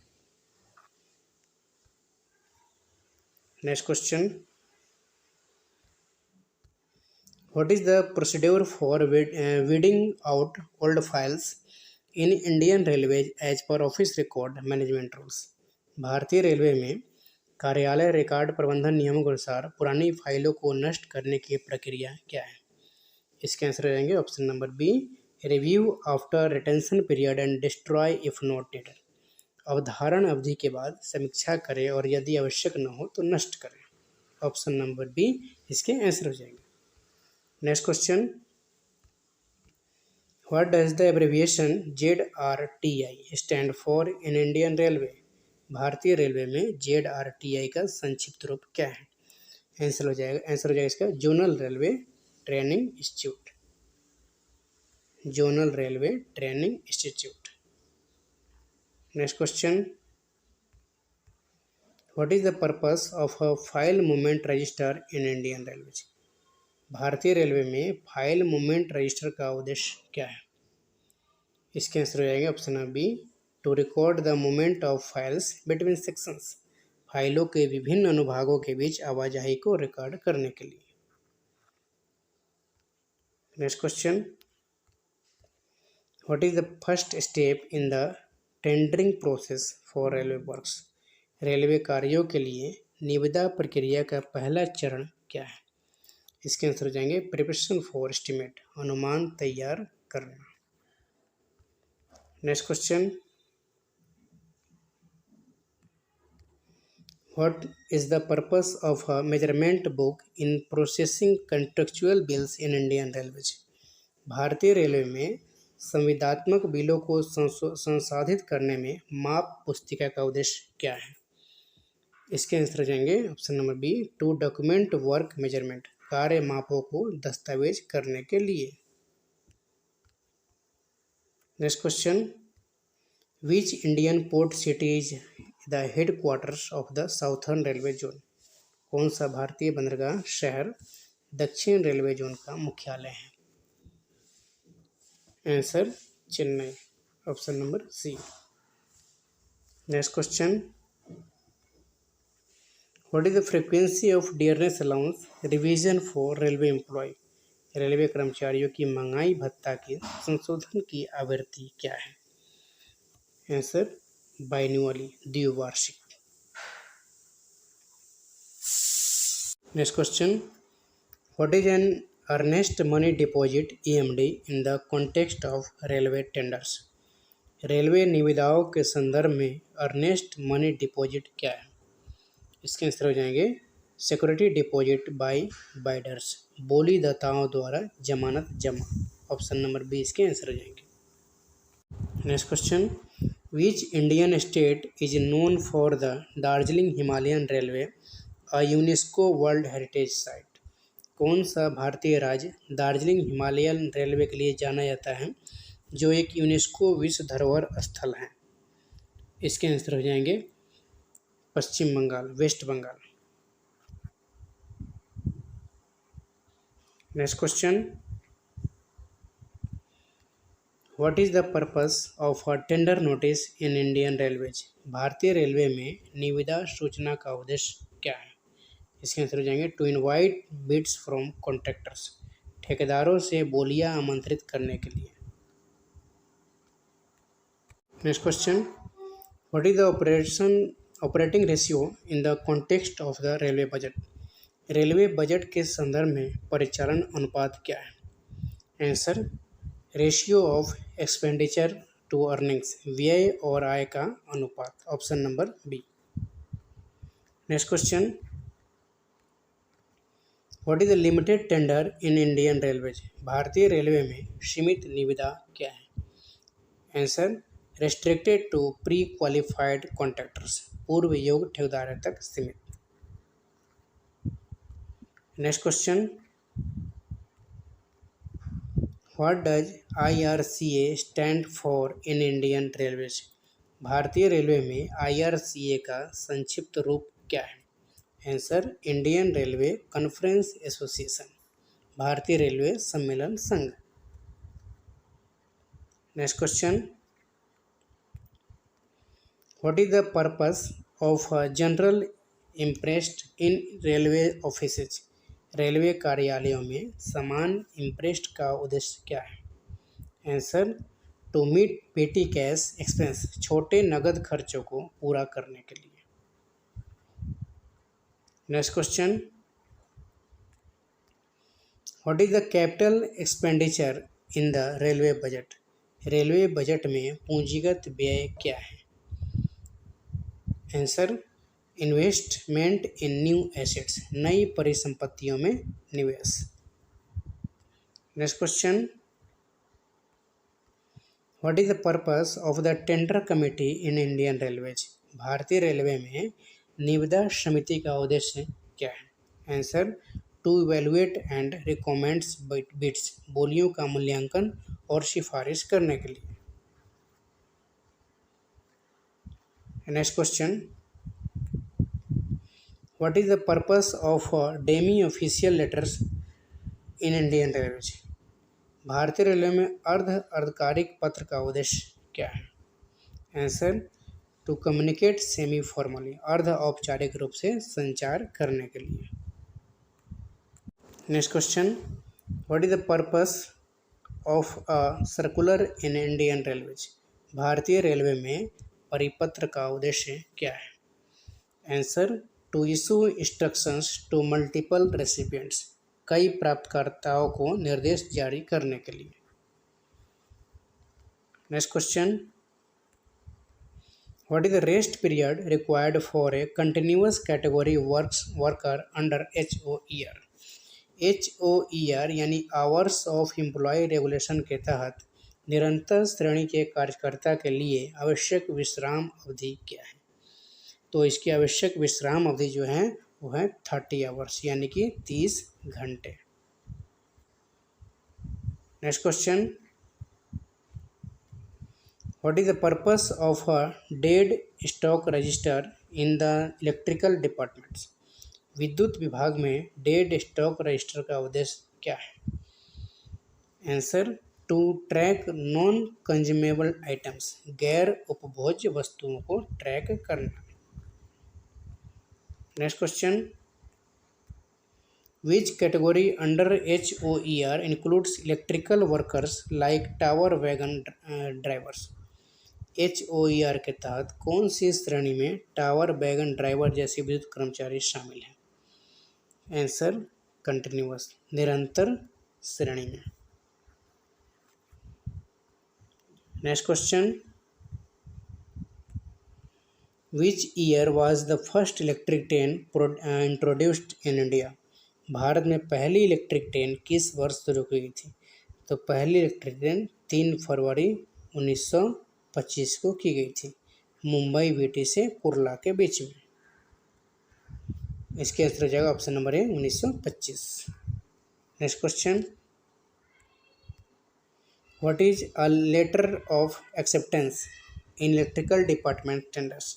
Next question, what is the procedure for weeding out old files in Indian railways as per office record management rules. भारतीय railway में कार्यालय record प्रबंधन नियमों के अनुसार पुरानी फाइलों को नष्ट करने की प्रक्रिया क्या है? इसके आंसर हो जाएंगे option number B review after retention period and destroy if not needed. अवधारण अवधि के बाद समीक्षा करें और यदि आवश्यक न हो तो नष्ट करें। ऑप्शन नंबर बी इसके आंसर हो जाएंगे। Next question, what does the abbreviation ZRTI stand for in Indian railway? भारतीय रेलवे में ZRTI का संक्षिप्त रूप क्या है? आंसर हो जाएगा इसका zonal railway training institute. Zonal railway training institute. Next question, what is the purpose of a file movement register in Indian railway? भारतीय रेलवे में फाइल मूवमेंट रजिस्टर का उद्देश्य क्या है? इसके आंसर हो जाएंगे option number B, to record the movement of files between sections. फाइलों के विभिन्न अनुभागों के बीच आवाजाही को रिकॉर्ड करने के लिए। Next question, what is the first step in the tendering process for railway works? Railway कार्यों के लिए निविदा प्रक्रिया का पहला चरण क्या है? इसके आंसर हो जाएंगे प्रिपरेशन फॉर एस्टिमेट, अनुमान तैयार करना। Next question, what is the purpose of a measurement book in processing contractual bills in Indian railways? भारतीय रेलवे में संविदात्मक बिलों को संसाधित करने में माप पुस्तिका का उद्देश्य क्या है? इसके आंसर हो जाएंगे option number B, to document work measurement, कार्य मापों को दस्तावेज करने के लिए। Next question, which Indian port city is the headquarters of the southern railway zone? कौन सा भारतीय बंदरगाह शहर दक्षिण रेलवे जोन का मुख्यालय है? Answer Chennai, option number C. Next question, what is the frequency of dearness allowance revision for railway employee? Railway कर्मचारियों की महंगाई भत्ता के संशोधन की आवृत्ति क्या है? आंसर बाइन्युअली, द्विवार्षिक। Next question, what is an earnest money deposit EMD in the context of railway tenders? Railway निविदाओं के संदर्भ में अर्नेस्ट मनी डिपॉजिट क्या है? इसके आंसर हो जाएंगे सिक्योरिटी डिपॉजिट बाय बाइडर्स, बोली दाताओं द्वारा जमानत जमा। ऑप्शन नंबर बी इसके आंसर हो जाएंगे। Next question, which Indian state is known for the Darjeeling Himalayan railway a UNESCO world heritage site? कौन सा भारतीय राज्य दार्जिलिंग हिमालयन रेलवे के लिए जाना जाता है जो एक यूनेस्को विश्व धरोहर स्थल है? इसके आंसर हो जाएंगे Paschim Bangal, West Bengal. Next question, what is the purpose of a tender notice in Indian railways? भारतीय रेलवे में निविदा सूचना का उद्देश्य क्या है? इसके आंसर हो जाएंगे to invite bids from contractors, ठेकेदारों से बोलियां आमंत्रित करने के लिए। Next question, what is the operating ratio in the context of the railway budget? Railway budget के संदर्भ में परिचालन अनुपात क्या है? Answer ratio of expenditure to earnings, व्यय और आय का अनुपात। Option number B. Next question, what is the limited tender in Indian railways? भारतीय रेलवे में सीमित निविदा क्या है? Answer restricted to pre qualified contractors, पूर्व योग्य ठेकेदारों तक सीमित। Next question, what does IRCA stand for in Indian railways? भारतीय रेलवे में IRCA का संक्षिप्त रूप क्या है? Answer Indian railway conference association, भारतीय रेलवे सम्मेलन संघ। Next question, what is the purpose of general impressed in railway offices? Railway कार्यालयों में समान इम्प्रेस्ड का उद्देश्य क्या है? Answer to meet petty cash expense, छोटे नगद खर्चों को पूरा करने के लिए। Next question, what is the capital expenditure in the railway budget? Railway budget में पूंजीगत व्यय क्या है? Answer investment in new assets, नई परिसंपत्तियों में निवेश। Next question, what is the purpose of the tender committee in Indian railways? भारतीय रेलवे में निविदा समिति का उद्देश्य क्या है? Answer to evaluate and recommends bids, बोलियों का मूल्यांकन और सिफारिश करने के लिए। Next question, what is the purpose of demi official letters in Indian railways? भारतीय रेलवे में अर्धकारिक पत्र का उद्देश्य क्या है? Answer to communicate semi formally, अर्ध औपचारिक रूप से संचार करने के लिए। Next question, what is the purpose of a circular in Indian railways? भारतीय रेलवे में परिपत्र का उद्देश्य क्या है? Answer to issue instructions to multiple recipients, कई प्राप्तकर्ताओं को निर्देश जारी करने के लिए। Next question, what is the rest period required for a continuous category worker under HOER? HOER यानी आवर्स ऑफ एम्प्लॉय रेगुलेशन के तहत निरंतर श्रेणी के कार्यकर्ता के लिए आवश्यक विश्राम अवधि क्या है? तो इसकी आवश्यक विश्राम अवधि जो है वो है 30 आवर्स यानी कि 30 घंटे। Next question, what is the purpose of a dead stock register in the electrical departments? विद्युत विभाग में डेड स्टॉक रजिस्टर का उद्देश्य क्या है? Answer to track non consumable items, गैर उपभोज्य वस्तुओं को ट्रैक करना। Next question, which category under HOER includes electrical workers like tower wagon drivers? HOER के तहत कौन सी श्रेणी में टावर वैगन ड्राइवर जैसे विद्युत कर्मचारी शामिल हैं? आंसर कंटिन्यूअस, निरंतर श्रेणी में। Next question, which year was the first electric train introduced in India? Bharat में पहली इलेक्ट्रिक ट्रेन किस वर्ष शुरू की गई थी? तो पहली इलेक्ट्रिक ट्रेन 3 फरवरी 1925 को की गई थी, मुंबई बीटी से कुर्ला के बीच में। इसके आंसर हो जाएगा option number A 1925। Next question, what is a letter of acceptance in electrical department tenders?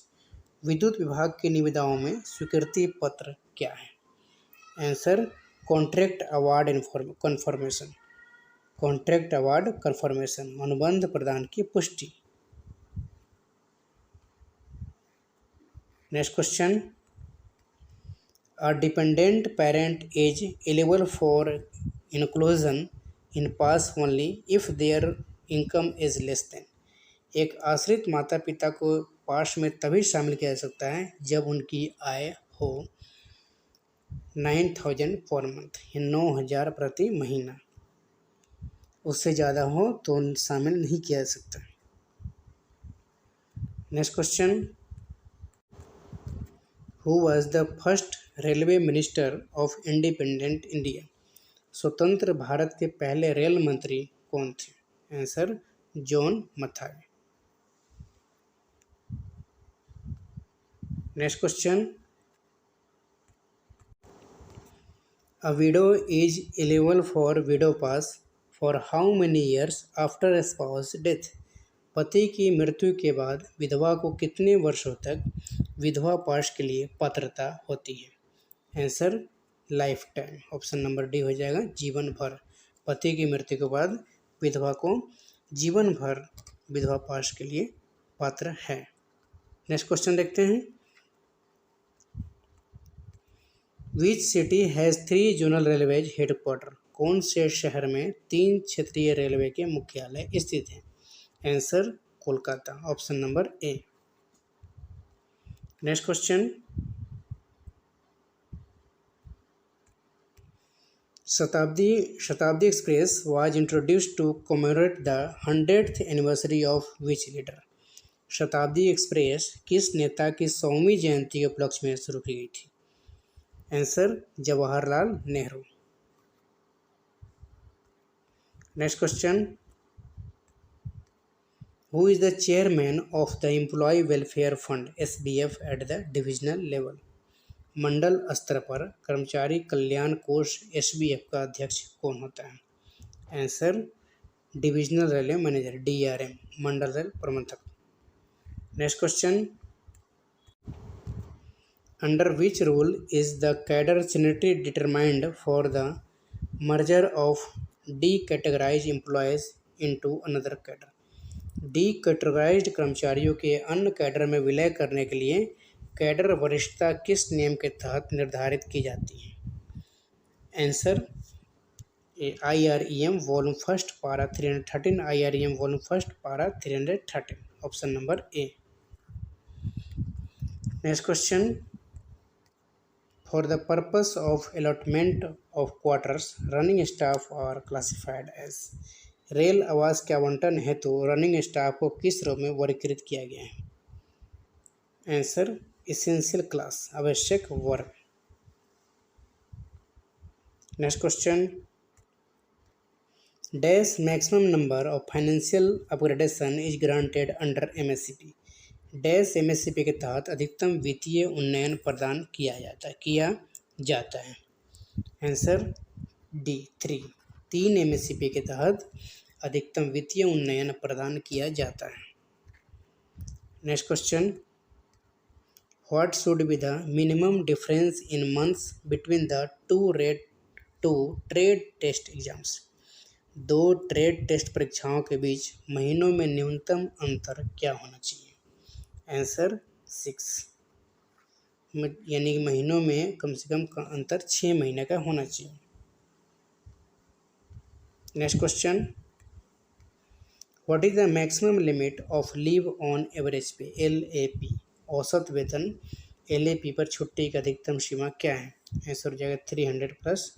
विद्युत विभाग की निविदाओं में स्वीकृति पत्र क्या है? Answer contract award confirmation, contract award confirmation, अनुबंध प्रदान की पुष्टि। Next question, a dependent parent is eligible for inclusion in pass only if their income is less than। एक आश्रित माता पिता को पास में तभी शामिल किया जा सकता है जब उनकी आय हो 9,000 पर मंथ या 9,000 प्रति महीना, उससे ज़्यादा हो तो शामिल नहीं किया जा सकता। Next question, who was the first railway minister of independent India? स्वतंत्र भारत के पहले रेल मंत्री कौन थे? Answer John Mathai. Next question, a window is eligible for window pass for how many years after spouse death? पति की मृत्यु के बाद विधवा को कितने वर्षों तक विधवा पास के लिए पात्रता होती है? Answer life time, option number D हो जाएगा जीवन भर। पति की मृत्यु के बाद विधवा को जीवन भर विधवा पास के लिए पात्र है। नेक्स्ट क्वेश्चन देखते हैं, which city has 3 zonal railways headquarter? कौन से शहर में 3 क्षेत्रीय रेलवे के मुख्यालय स्थित हैं? Answer Kolkata, option number A. Next question, Shatabdi express was introduced to commemorate the 100th anniversary of which leader? Shatabdi express किस नेता की 100वीं जयंती के उपलक्ष्य में शुरू की गई थी? Answer Jawaharlal Nehru. Next question, who is the chairman of the employee welfare fund SBF at the divisional level? मंडल स्तर पर कर्मचारी कल्याण कोष SBF का अध्यक्ष कौन होता है? Answer divisional railway manager DRM, मंडल रेल प्रबंधक। Next question, under which rule is the cadre seniority determined for the merger of decategorised employees into another cadre? Decategorised कर्मचारियों के अन्य कैडर में विलय करने के लिए कैडर वरिष्ठता किस नियम के तहत निर्धारित की जाती है? Answer IREM volume first para 313, IREM volume first para 313, option number A. Next question, for the purpose of allotment of quarters running staff are classified as? Rail आवास के आवंटन हेतु रनिंग स्टाफ को किस रूप में वर्गीकृत किया गया है? आंसर एसेंशियल क्लास, आवश्यक वर्ग। Next question, dash maximum number of financial upgradation is granted under MSCP? Dash MSCP के तहत अधिकतम वित्तीय उन्नयन प्रदान किया जाता है। आंसर D3, 3 MSCP के तहत अधिकतम वित्तीय उन्नयन प्रदान किया जाता है। Next question, what should be the minimum difference in months between the two trade test exams? 2 trade test परीक्षाओं के बीच महीनों में न्यूनतम अंतर क्या होना चाहिए? आंसर 6, यानी कि महीनों में कम से कम अंतर 6 महीने का होना चाहिए। Next question, what is the maximum limit of leave on average पे LAP? औसत वेतन LAP पर छुट्टी की अधिकतम सीमा क्या है? आंसर हो जाएगा 300 +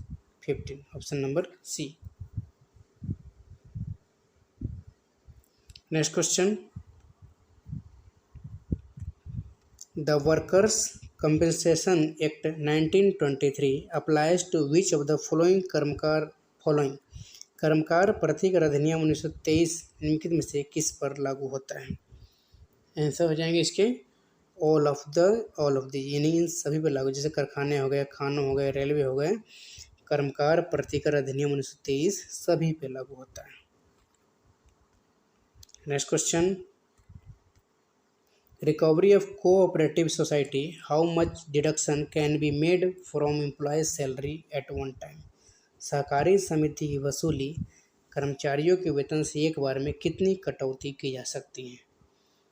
15, option number C। Next question, the workers compensation act 1923 applies to which of the following कर्मकार प्रतिकर अधिनियम 1923 निम्नलिखित में से किस पर लागू होता है? आंसर हो जाएंगे इसके ऑल ऑफ द, यानी इन सभी पर लागू, जैसे कारखाने हो गए, खानों हो गए, रेलवे हो गए, कर्मकार प्रतिकर अधिनियम 1923 सभी पे लागू होता है। Next question, recovery of cooperative society, how much deduction can be made from employees salary at one time? सहकारी समिति की वसूली कर्मचारियों के वेतन से एक बार में कितनी कटौती की जा सकती है?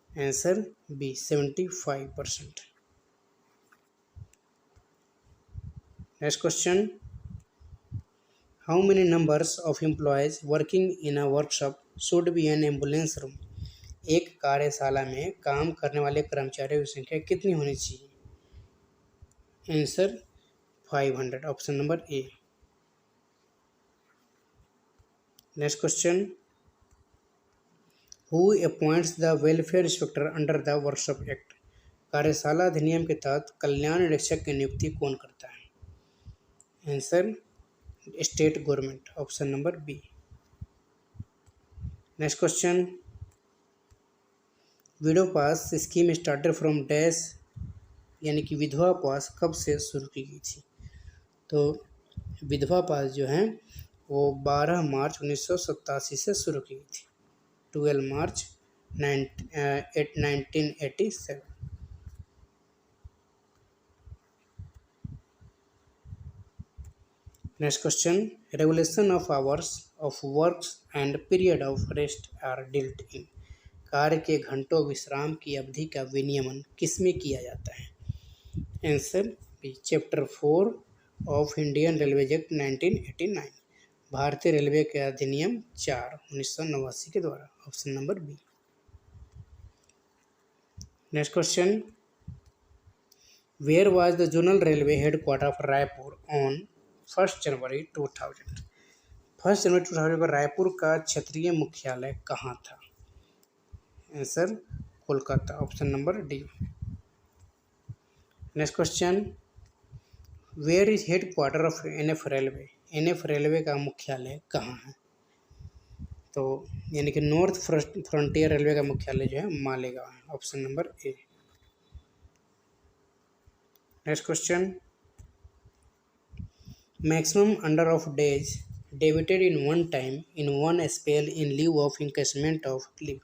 Answer B, 75%। Next question, how many numbers of employees working in a workshop should be N ambulance room? एक कार्यशाला में काम करने वाले कर्मचारियों की संख्या कितनी होनी चाहिए? Answer 500, option number A। Next question, who appoints the welfare inspector under the workshop act? कार्यशाला अधिनियम के तहत कल्याण निरीक्षक की नियुक्ति कौन करता है? Answer state government, option number B। Next question, window pass scheme started from dash, यानी कि विधवा पास कब से शुरू की गई थी? तो विधवा पास जो है वो 12 मार्च 1987 से शुरू की गई थी, 12 March 1987। Next question, regulation of hours of works and period of rest are dealt in? कार्य के घंटों विश्राम की अवधि का विनियमन किसमें किया जाता है? Answer B, chapter 4 of Indian railway act 1989, भारतीय रेलवे के अधिनियम 4 1989 के द्वारा, option number B। Next question, where was the zonal railway headquarter of Raipur on 1 जनवरी 2000? 1 जनवरी 2000 को रायपुर का क्षेत्रीय मुख्यालय कहाँ था? Answer Kolkata, option number D. Next question, where is headquarter of NF railway? NF railway का मुख्यालय कहाँ है? तो यानी कि नॉर्थ फ्रंटियर रेलवे का मुख्यालय जो है मालेगांव है, option number A. Next question, maximum number of days debited in one time in one spell in leave of encashment of leave.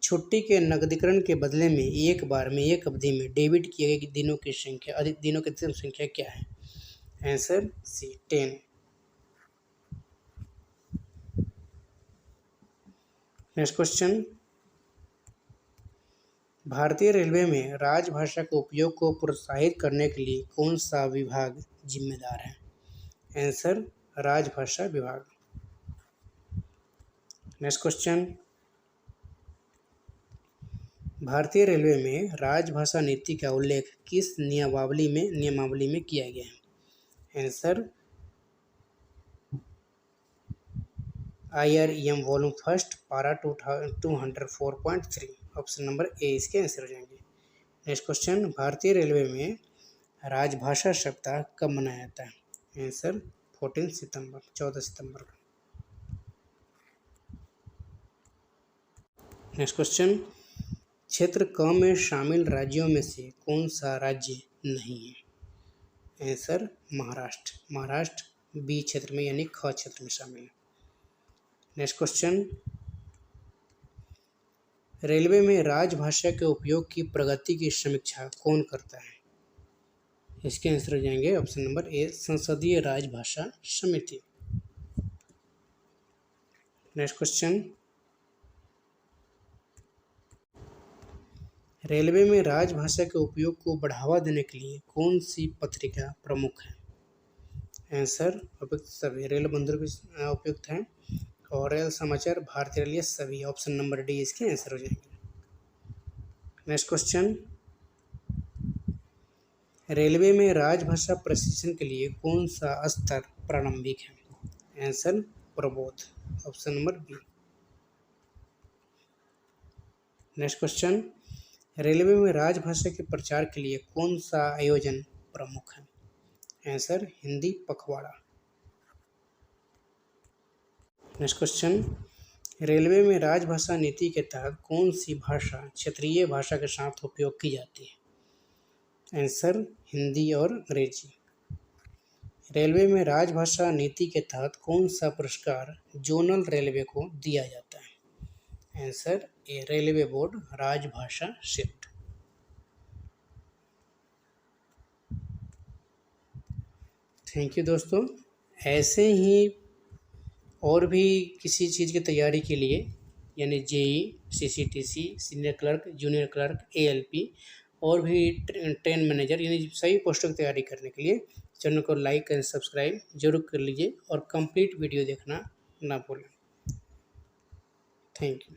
छुट्टी के नकदीकरण के बदले में एक बार में एक अवधि में डेबिट किए गए दिनों की संख्या, दिनों की संख्या क्या है? Answer C 10। नेक्स्ट क्वेश्चन, भारतीय रेलवे में राजभाषा के उपयोग को प्रोत्साहित करने के लिए कौन सा विभाग जिम्मेदार है? आंसर राजभाषा विभाग। नेक्स्ट क्वेश्चन, भारतीय रेलवे में राजभाषा नीति का उल्लेख किस नियमावली में किया गया है? आंसर IREM वॉल्यूम फर्स्ट पारा 204.3, ऑप्शन नंबर ए इसके आंसर हो जाएंगे। नेक्स्ट क्वेश्चन, भारतीय रेलवे में राजभाषा सप्ताह कब मनाया जाता है? आंसर 14 सितंबर को। नेक्स्ट क्वेश्चन, क्षेत्र क में शामिल राज्यों में से कौन सा राज्य नहीं है? आंसर महाराष्ट्र बी क्षेत्र में यानी ख क्षेत्र में शामिल है। नेक्स्ट क्वेश्चन, रेलवे में राजभाषा के उपयोग की प्रगति की समीक्षा कौन करता है? इसके आंसर हो जाएंगे ऑप्शन नंबर ए, संसदीय राजभाषा समिति। नेक्स्ट क्वेश्चन, रेलवे में राजभाषा के उपयोग को बढ़ावा देने के लिए कौन सी पत्रिका प्रमुख है? आंसर उपयुक्त सभी, रेल बंधु भी उपयुक्त हैं और रेल समाचार, भारतीय रेल, सभी, ऑप्शन नंबर डी इसके आंसर हो जाएंगे। नेक्स्ट क्वेश्चन, रेलवे में राजभाषा प्रशिक्षण के लिए कौन सा स्तर प्रारंभिक है? Answer Prabodh, option number B. Next question, railway में राजभाषा के प्रचार के लिए कौन सा आयोजन प्रमुख है? आंसर हिंदी पखवाड़ा। नेक्स्ट क्वेश्चन, रेलवे में राजभाषा नीति के तहत कौन सी भाषा क्षेत्रीय भाषा के साथ उपयोग की जाती है? आंसर हिंदी और अंग्रेजी। रेलवे में राजभाषा नीति के तहत कौन सा पुरस्कार जोनल रेलवे को दिया जाता है? आंसर ए, रेलवे बोर्ड राजभाषा शिफ्ट। थैंक यू दोस्तों। ऐसे ही और भी किसी चीज़ की तैयारी के लिए यानी JE, CCTC, senior clerk, junior clerk, ALP और भी ट्रेन मैनेजर यानी सभी पोस्टों की तैयारी करने के लिए चैनल को लाइक एंड सब्सक्राइब जरूर कर लीजिए और कंप्लीट वीडियो देखना ना भूलें। Thank you.